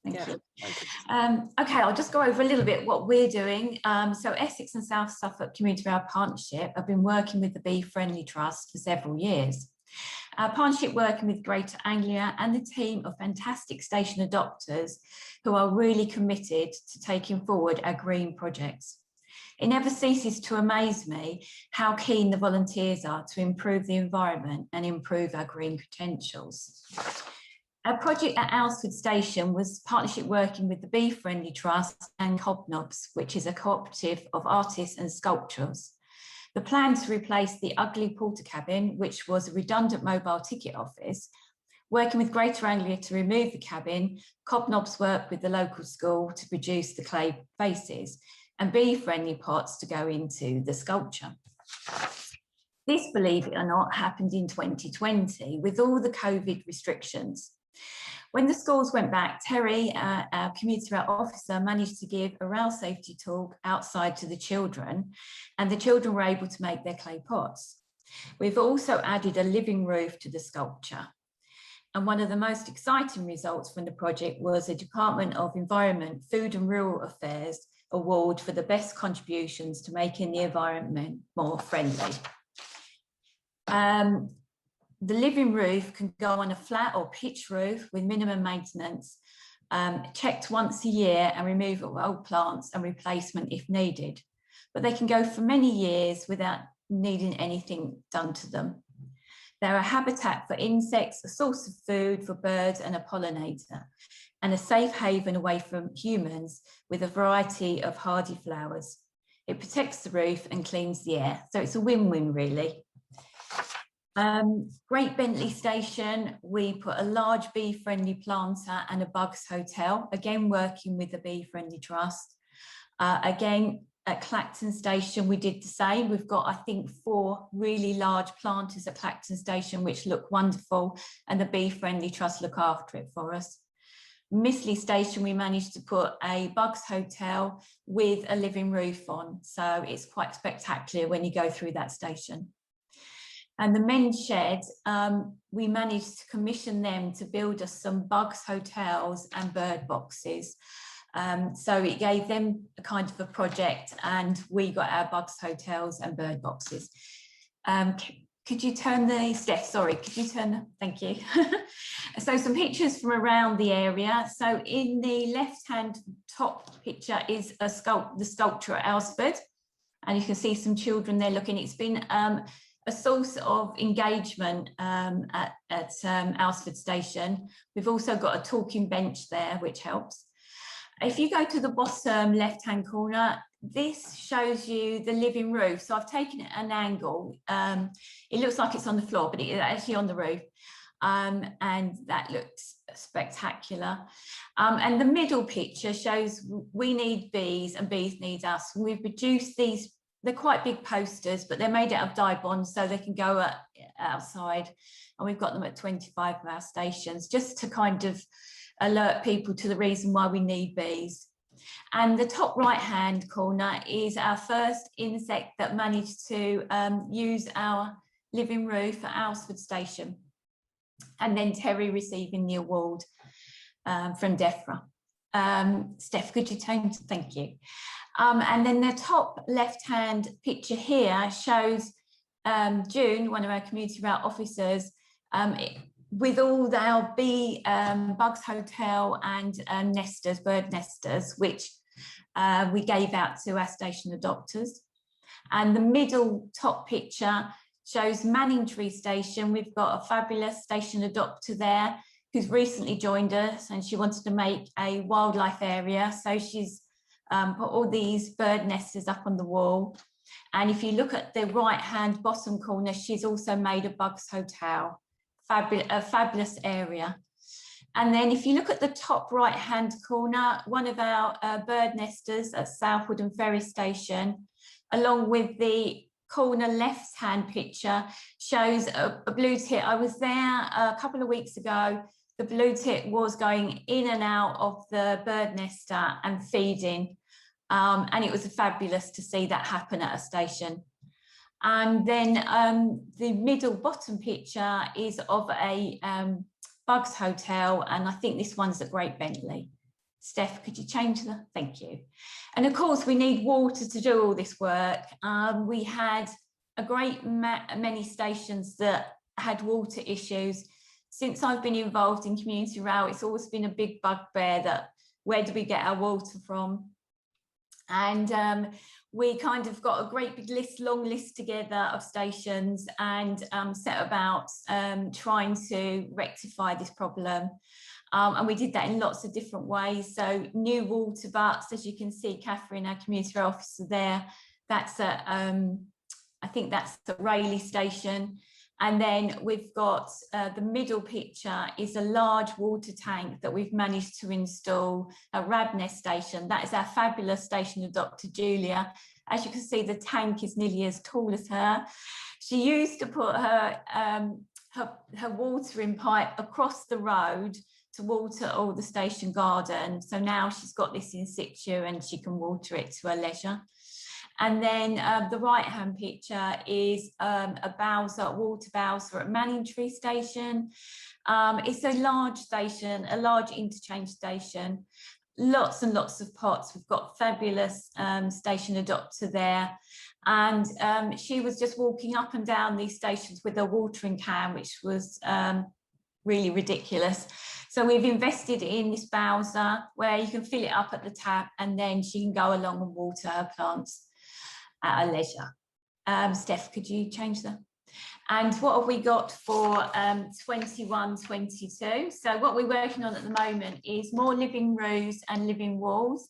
Thank you. Okay, I'll just go over a little bit what we're doing. So Essex and South Suffolk Community Rail Partnership have been working with the Be Friendly Trust for several years. Our partnership working with Greater Anglia and the team of fantastic station adopters who are really committed to taking forward our green projects. It never ceases to amaze me how keen the volunteers are to improve the environment and improve our green credentials. Our project at Alsford Station was partnership working with the Be Friendly Trust and Hobnobs, which is a cooperative of artists and sculptors. The plan to replace the ugly porter cabin, which was a redundant mobile ticket office. Working with Greater Anglia to remove the cabin, Hobnobs worked with the local school to produce the clay faces, and Be Friendly pots to go into the sculpture. This, believe it or not, happened in 2020 with all the COVID restrictions. When the schools went back, Terry, our community rail officer, managed to give a rail safety talk outside to the children, and the children were able to make their clay pots. We've also added a living roof to the sculpture. And one of the most exciting results from the project was a Department of Environment, Food and Rural Affairs award for the best contributions to making the environment more friendly. The living roof can go on a flat or pitch roof with minimum maintenance, checked once a year, and removal of old plants and replacement if needed. But they can go for many years without needing anything done to them. They're a habitat for insects, a source of food for birds and a pollinator, and a safe haven away from humans with a variety of hardy flowers. It protects the roof and cleans the air. So it's a win-win, really. Great Bentley Station, we put a large bee friendly planter and a bugs hotel, again working with the Bee Friendly Trust. Again, at Clacton Station, we did the same. We've got, I think, 4 really large planters at Clacton Station, which look wonderful, and the Bee Friendly Trust look after it for us. Mistley Station, we managed to put a bugs hotel with a living roof on, so it's quite spectacular when you go through that station. And the men's shed, we managed to commission them to build us some bugs hotels and bird boxes. So it gave them a kind of a project, and we got our bugs hotels and bird boxes. Could you turn the, Steph, sorry, could you turn, thank you. So some pictures from around the area. So in the left-hand top picture is the sculpture at Alsford, and you can see some children there looking. It's been a source of engagement at Alsford Station. We've also got a talking bench there, which helps. If you go to the bottom left-hand corner, this shows you the living roof. So I've taken it at an angle. It looks like it's on the floor, but it's actually on the roof. And that looks spectacular. And the middle picture shows we need bees and bees need us. We've produced these, they're quite big posters, but they're made out of dye bonds so they can go outside. And we've got them at 25 of our stations, just to kind of alert people to the reason why we need bees. And the top right hand corner is our first insect that managed to use our living roof at Alresford Station. And then Terry receiving the award from DEFRA. Steph, could you change? Thank you. And then the top left-hand picture here shows June, one of our community route officers, with all our bee bugs hotel and nesters, bird nesters, which we gave out to our station adopters. And the middle top picture shows Manningtree Station. We've got a fabulous station adopter there who's recently joined us, and she wanted to make a wildlife area. So she's put all these bird nesters up on the wall. And if you look at the right-hand bottom corner, she's also made a bugs hotel, a fabulous area. And then if you look at the top right-hand corner, one of our bird nesters at Southwood and Ferry Station, along with the corner left-hand picture, shows a blue tit. I was there a couple of weeks ago. The blue tit was going in and out of the bird nester and feeding. And it was fabulous to see that happen at a station. And then the middle bottom picture is of a bugs hotel, and I think this one's at Great Bentley. Steph, could you change the, thank you. And of course, we need water to do all this work. We had a great many stations that had water issues. Since I've been involved in community route, it's always been a big bugbear that where do we get our water from? And we kind of got a great big list, long list together of stations and set about trying to rectify this problem. And we did that in lots of different ways. So new water butts, as you can see, Catherine, our community officer there, that's at, I think that's the Rayleigh station. And then we've got the middle picture is a large water tank that we've managed to install at Rabness station. That is our fabulous station adopter, Julia. As you can see, the tank is nearly as tall as her. She used to put her watering pipe across the road to water all the station garden. So now she's got this in situ and she can water it to her leisure. And then the right-hand picture is a Bowser, water Bowser at Manningtree Station. It's a large station, a large interchange station, lots and lots of pots. We've got fabulous station adopter there. And she was just walking up and down these stations with a watering can, which was really ridiculous. So we've invested in this Bowser where you can fill it up at the tap and then she can go along and water her plants at her leisure. Steph, could you change that? And what have we got for 21-22? So what we're working on at the moment is more living roofs and living walls.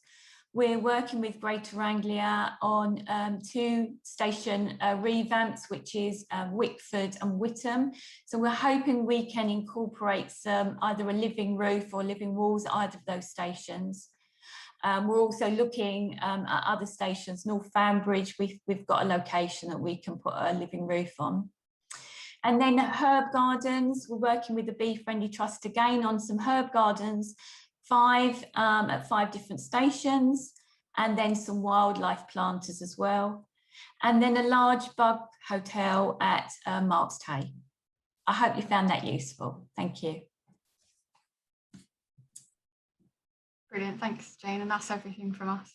We're working with Greater Anglia on 2 station revamps, which is Wickford and Witham. So we're hoping we can incorporate some, either a living roof or living walls at either of those stations. We're also looking at other stations. North Fanbridge, we've got a location that we can put a living roof on. And then herb gardens, we're working with the Bee Friendly Trust again on some herb gardens, 5 at 5 different stations, and then some wildlife planters as well. And then a large bug hotel at Marks Tay. I hope you found that useful. Thank you. Brilliant, thanks Jane, and that's everything from us.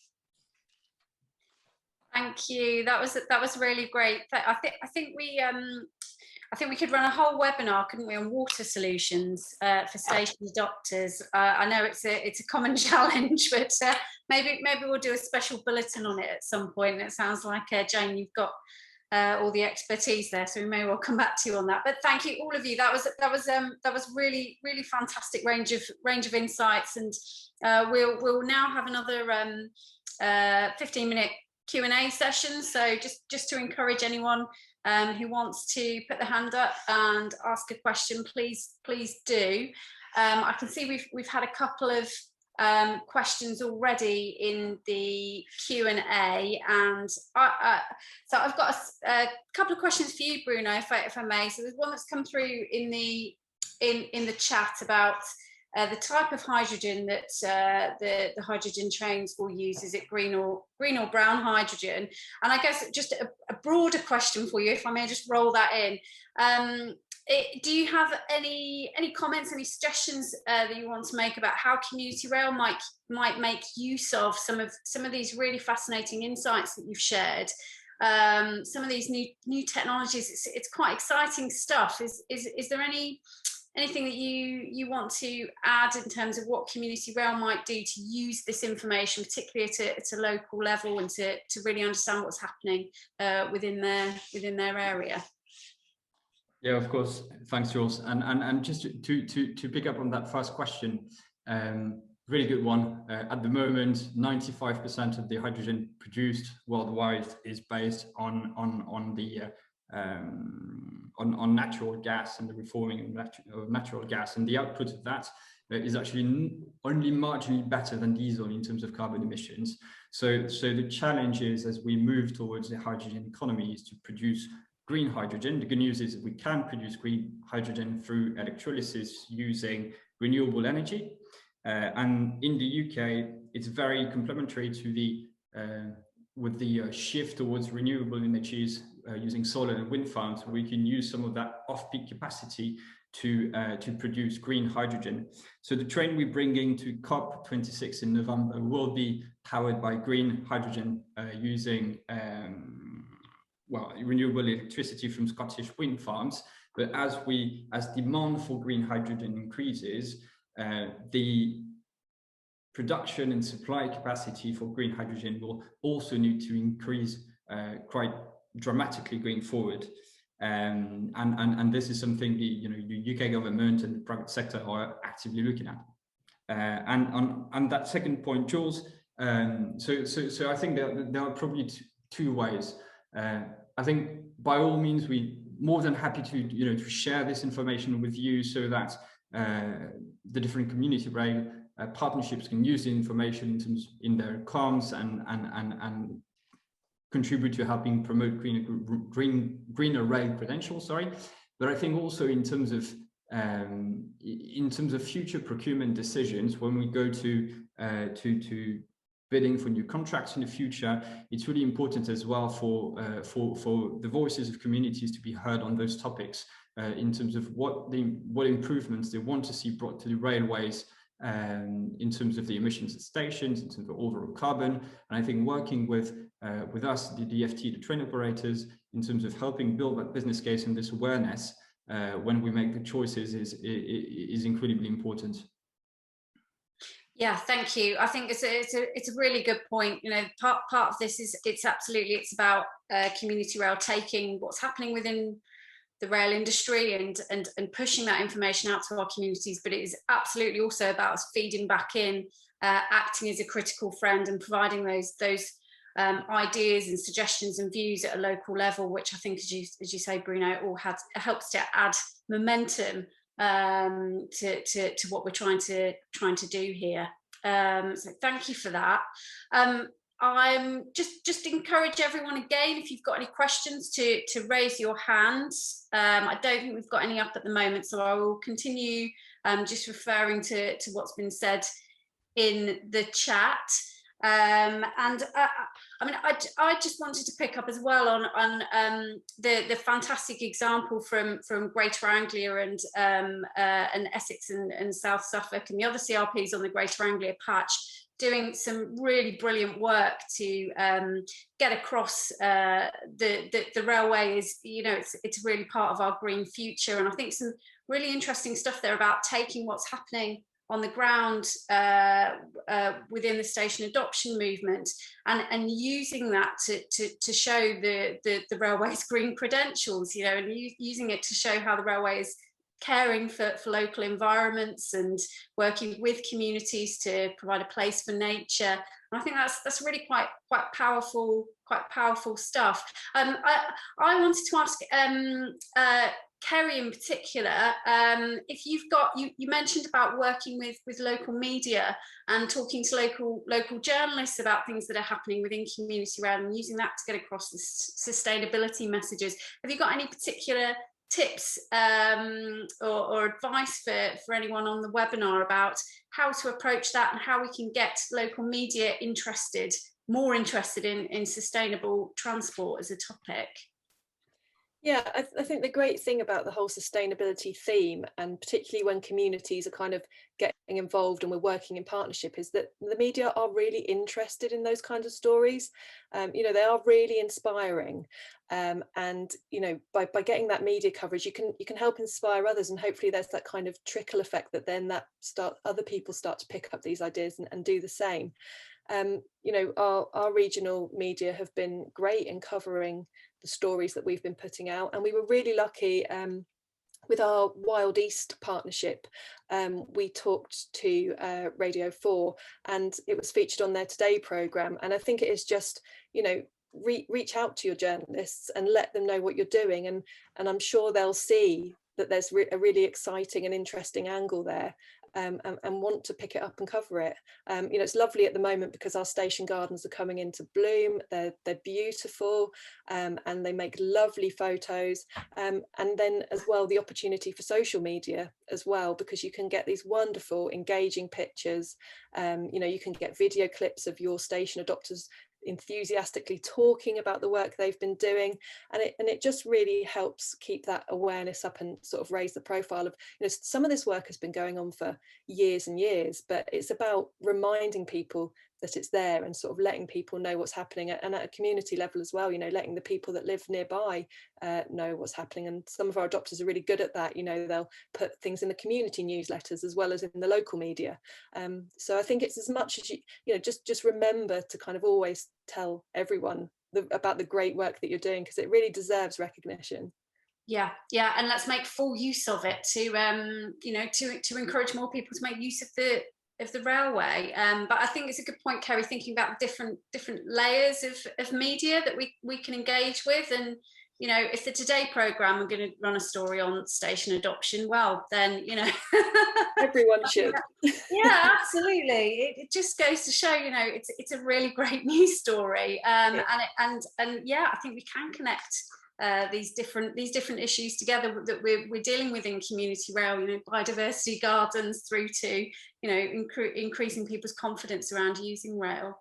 Thank you. That was really great. I think we could run a whole webinar, couldn't we, on water solutions for station adopters. I know it's a common challenge, but maybe we'll do a special bulletin on it at some point. It sounds like Jane, you've got all the expertise there, so we may well come back to you on that. But thank you, all of you. That was really fantastic range of insights, and we'll now have another 15-minute Q&A session. So just to encourage anyone who wants to put their hand up and ask a question, please do. I can see we've had a couple of questions already in the Q&A, and so I've got a couple of questions for you, Bruno, if I may. So there's one that's come through in the chat about the type of hydrogen that the hydrogen trains will use. Is it green or brown hydrogen? And I guess just a broader question for you, if I may just roll that in. Do you have any comments, any suggestions that you want to make about how community rail might make use of some of these really fascinating insights that you've shared? Some of these new technologies. It's quite exciting stuff. Is there anything that you want to add in terms of what community rail might do to use this information, particularly at a local level, and to really understand what's happening within their area? Yeah, of course. Thanks, Jules. And just to pick up on that first question, really good one. At the moment, 95% of the hydrogen produced worldwide is based on natural gas and the reforming of natural gas, and the output of that is actually only marginally better than diesel in terms of carbon emissions. So the challenge is, as we move towards the hydrogen economy, is to produce green hydrogen. The good news is that we can produce green hydrogen through electrolysis using renewable energy. And in the UK, it's very complementary to the with the shift towards renewable energies using solar and wind farms. We can use some of that off-peak capacity to produce green hydrogen. So the train we're bringing to COP26 in November will be powered by green hydrogen using renewable electricity from Scottish wind farms. But as demand for green hydrogen increases, the production and supply capacity for green hydrogen will also need to increase quite dramatically going forward. And this is something the UK government and the private sector are actively looking at. And on that second point, Jules, so I think there are probably two ways. I think by all means, we're more than happy to share this information with you, so that the different community rail partnerships can use the information in their comms and contribute to helping promote greener rail credentials. But I think also in terms of future procurement decisions, when we go to bidding for new contracts in the future, it's really important as well for the voices of communities to be heard on those topics in terms of what improvements they want to see brought to the railways in terms of the emissions at stations, in terms of overall carbon. And I think working with us, the DFT, the train operators, in terms of helping build that business case and this awareness when we make the choices is incredibly important. Yeah, thank you. I think it's a really good point. Part of this is it's about community rail taking what's happening within the rail industry and pushing that information out to our communities, but it is absolutely also about us feeding back in, acting as a critical friend and providing those ideas and suggestions and views at a local level, which I think, as you say, Bruno, all helps to add momentum to what we're trying to do here. So thank you for that. I'm just encourage everyone again, if you've got any questions, to raise your hands. I don't think we've got any up at the moment, so I will continue just referring to what's been said in the chat. I just wanted to pick up as well on the fantastic example from Greater Anglia and Essex and South Suffolk and the other CRPs on the Greater Anglia patch, doing some really brilliant work to get across the railway is, it's really part of our green future. And I think some really interesting stuff there about taking what's happening on the ground within the station adoption movement, and using that to show the railway's green credentials, you know, and using it to show how the railway is caring for local environments and working with communities to provide a place for nature. And I think that's really quite powerful stuff. I wanted to ask Kerry in particular, if you've got, you mentioned about working with local media and talking to local journalists about things that are happening within community rail and using that to get across the sustainability messages. Have you got any particular tips or advice for anyone on the webinar about how to approach that and how we can get local media more interested in sustainable transport as a topic? Yeah, I think the great thing about the whole sustainability theme, and particularly when communities are kind of getting involved and we're working in partnership, is that the media are really interested in those kinds of stories. You know, they are really inspiring, and you know, by getting that media coverage, you can help inspire others, and hopefully there's that kind of trickle effect that then other people start to pick up these ideas and do the same. You know, our regional media have been great in covering the stories that we've been putting out, and we were really lucky with our Wild East partnership. We talked to Radio 4 and it was featured on their Today programme, and I think it is just, you know, reach out to your journalists and let them know what you're doing, and I'm sure they'll see that there's a really exciting and interesting angle there, and want to pick it up and cover it. You know, it's lovely at the moment because our station gardens are coming into bloom. They're beautiful, and they make lovely photos, and then as well the opportunity for social media as well, because you can get these wonderful engaging pictures. You know, you can get video clips of your station adopters enthusiastically talking about the work they've been doing, and it just really helps keep that awareness up and sort of raise the profile of, you know, some of this work has been going on for years and years, but it's about reminding people that it's there and sort of letting people know what's happening, and at a community level as well, you know, letting the people that live nearby know what's happening. And some of our adopters are really good at that. You know, they'll put things in the community newsletters as well as in the local media. So I think it's as much as you know, just remember to kind of always tell everyone about the great work that you're doing, because it really deserves recognition. Yeah, and let's make full use of it to you know, to encourage more people to make use of the railway. But I think it's a good point, Kerry, thinking about different layers of media that we can engage with. And you know, if the Today programme are going to run a story on station adoption, well then, you know, everyone should. Yeah, absolutely. It just goes to show, you know, it's a really great news story, and yeah, I think we can connect these different issues together that we're dealing with in community rail, you know, biodiversity gardens through to, you know, increasing people's confidence around using rail.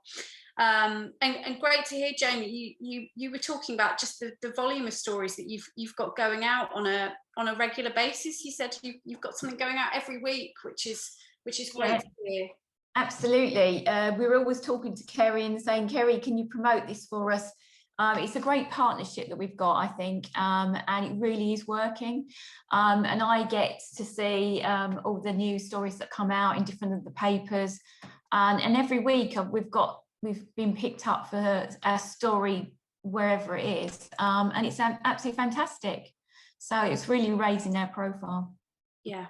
And great to hear, Jamie, you were talking about just the volume of stories that you've got going out on a regular basis. You said you've got something going out every week, which is great to hear. Absolutely. We were always talking to Kerry and saying, Kerry, can you promote this for us? It's a great partnership that we've got, I think, and it really is working. And I get to see all the news stories that come out in different of the papers, and every week we've been picked up for a story wherever it is, and it's absolutely fantastic. So it's really raising their profile. Yeah,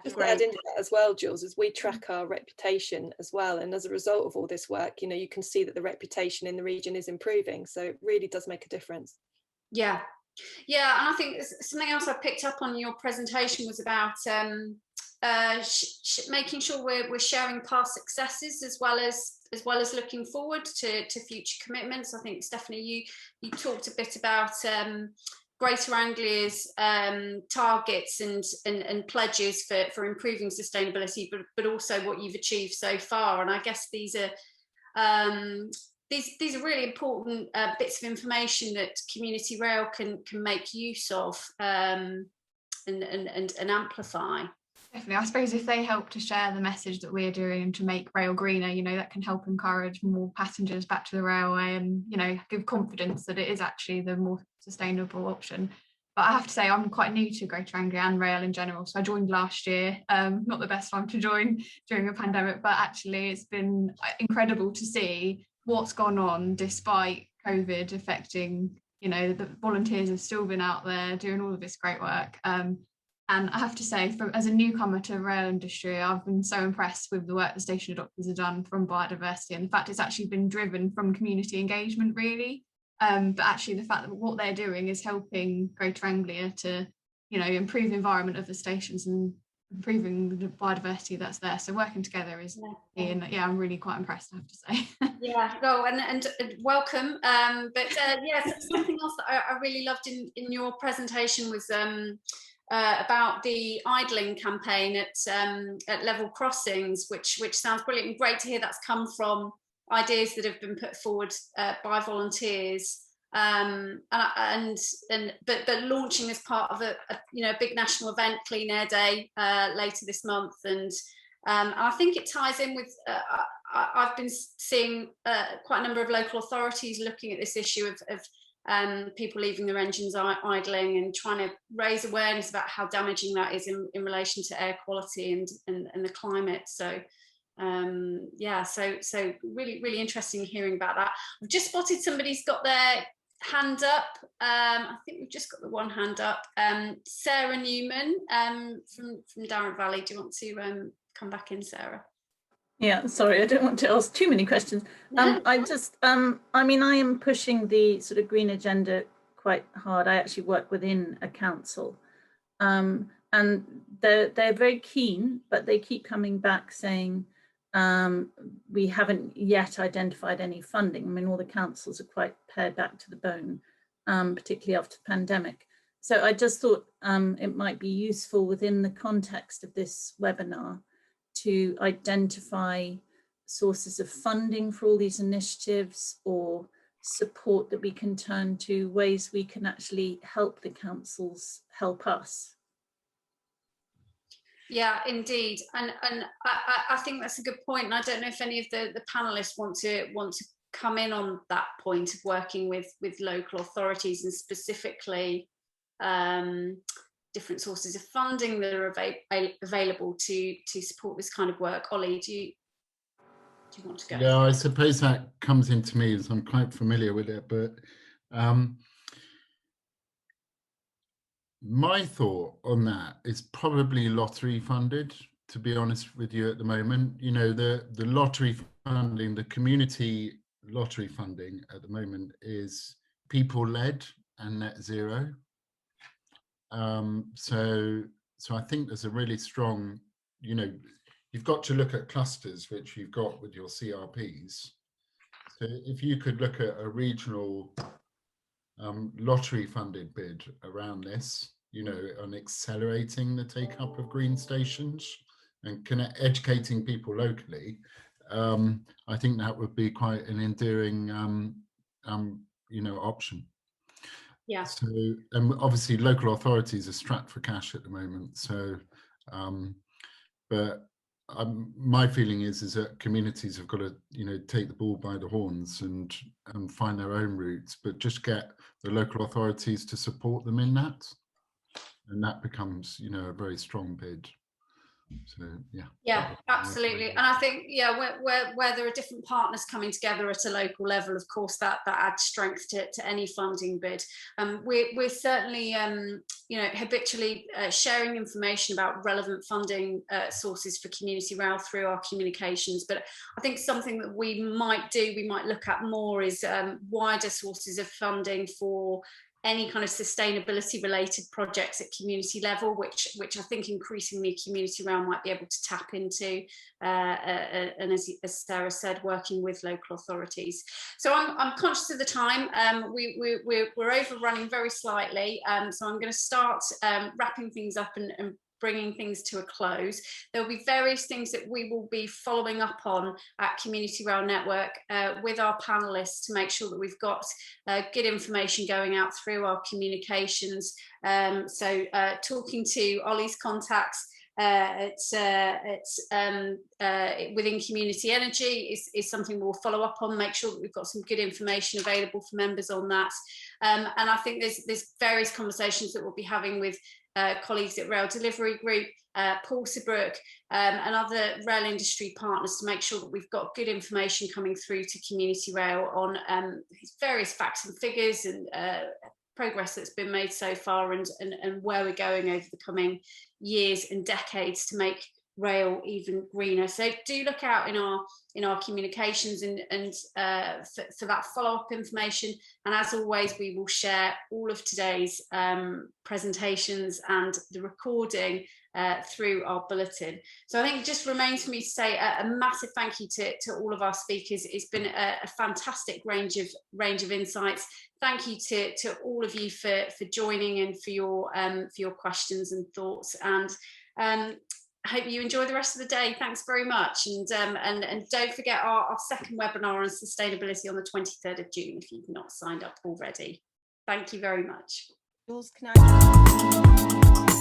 just to add into that as well, Jules, as we track our reputation as well, and as a result of all this work, you know, you can see that the reputation in the region is improving, so it really does make a difference. Yeah, and I think something else I picked up on your presentation was about making sure we're sharing past successes as well as looking forward to future commitments. I think, Stephanie, you talked a bit about Greater Anglia's targets and pledges for improving sustainability, but also what you've achieved so far. And I guess these are really important bits of information that community rail can make use of and amplify. Definitely. I suppose if they help to share the message that we're doing and to make rail greener, you know, that can help encourage more passengers back to the railway and, you know, give confidence that it is actually the more sustainable option. But I have to say, I'm quite new to Greater Anglia and rail in general. So I joined last year. Not the best time to join during a pandemic, but actually it's been incredible to see what's gone on despite COVID affecting, you know, the volunteers have still been out there doing all of this great work. And I have to say, as a newcomer to the rail industry, I've been so impressed with the work the station adopters have done from biodiversity, and the fact it's actually been driven from community engagement, really. But actually the fact that what they're doing is helping Greater Anglia to, you know, improve the environment of the stations and improving the biodiversity that's there. So working together is, and yeah, I'm really quite impressed, I have to say. Yeah, no, and welcome. But yeah, something else that I really loved in your presentation was about the idling campaign at level crossings, which sounds brilliant, and great to hear that's come from ideas that have been put forward by volunteers, but launching as part of a big national event, Clean Air Day, later this month, and I think it ties in with I've been seeing quite a number of local authorities looking at this issue of people leaving their engines idling and trying to raise awareness about how damaging that is in relation to air quality and the climate. So yeah, so really interesting hearing about that. I've just spotted somebody's got their hand up. I think we've just got the one hand up. Sarah Newman from Darren Valley. Do you want to come back in, Sarah? Yeah, sorry, I don't want to ask too many questions. I just, I mean, I am pushing the sort of green agenda quite hard. I actually work within a council, and they're very keen, but they keep coming back saying, we haven't yet identified any funding. I mean, all the councils are quite pared back to the bone, particularly after the pandemic. So I just thought it might be useful within the context of this webinar to identify sources of funding for all these initiatives, or support that we can turn to, ways we can actually help the councils help us. Yeah, indeed, and I think that's a good point. And I don't know if any of the panelists want to come in on that point of working with local authorities and specifically different sources of funding that are available to support this kind of work. Ollie, do you want to go? Yeah, I suppose that comes into me as I'm quite familiar with it, but my thought on that is probably lottery funded, to be honest with you at the moment. You know, the lottery funding, the community lottery funding at the moment is people led and net zero. So I think there's a really strong, you know, you've got to look at clusters, which you've got with your CRPs. So if you could look at a regional lottery funded bid around this, you know, on accelerating the take up of green stations and educating people locally, I think that would be quite an endearing, you know, option. Yeah. So, obviously local authorities are strapped for cash at the moment. So, but my feeling is that communities have got to, you know, take the bull by the horns and find their own routes, but just get the local authorities to support them in that, and that becomes, you know, a very strong bid. So yeah, absolutely. And I think, yeah, where there are different partners coming together at a local level, of course that adds strength to any funding bid. We're certainly you know, habitually sharing information about relevant funding sources for community rail through our communications, but I think something that we might look at more is wider sources of funding for any kind of sustainability related projects at community level, which I think increasingly community rail might be able to tap into, and as Sarah said, working with local authorities. So I'm conscious of the time. We're overrunning very slightly, so I'm going to start wrapping things up and bringing things to a close. There'll be various things that we will be following up on at Community Rail Network with our panelists to make sure that we've got good information going out through our communications. So talking to Ollie's contacts, within community energy is something we'll follow up on, make sure that we've got some good information available for members on that. And I think there's various conversations that we'll be having with colleagues at Rail Delivery Group, Porterbrook, and other rail industry partners to make sure that we've got good information coming through to Community Rail on various facts and figures and progress that's been made so far, and where we're going over the coming years and decades to make rail even greener. So do look out in our communications and for that follow-up information. And as always, we will share all of today's presentations and the recording through our bulletin. So I think it just remains for me to say a massive thank you to all of our speakers. It's been a fantastic range of insights. Thank you to all of you for joining and for your questions and thoughts. And I hope you enjoy the rest of the day. Thanks very much. And don't forget our second webinar on sustainability on the 23rd of June if you've not signed up already. Thank you very much. Jules, can I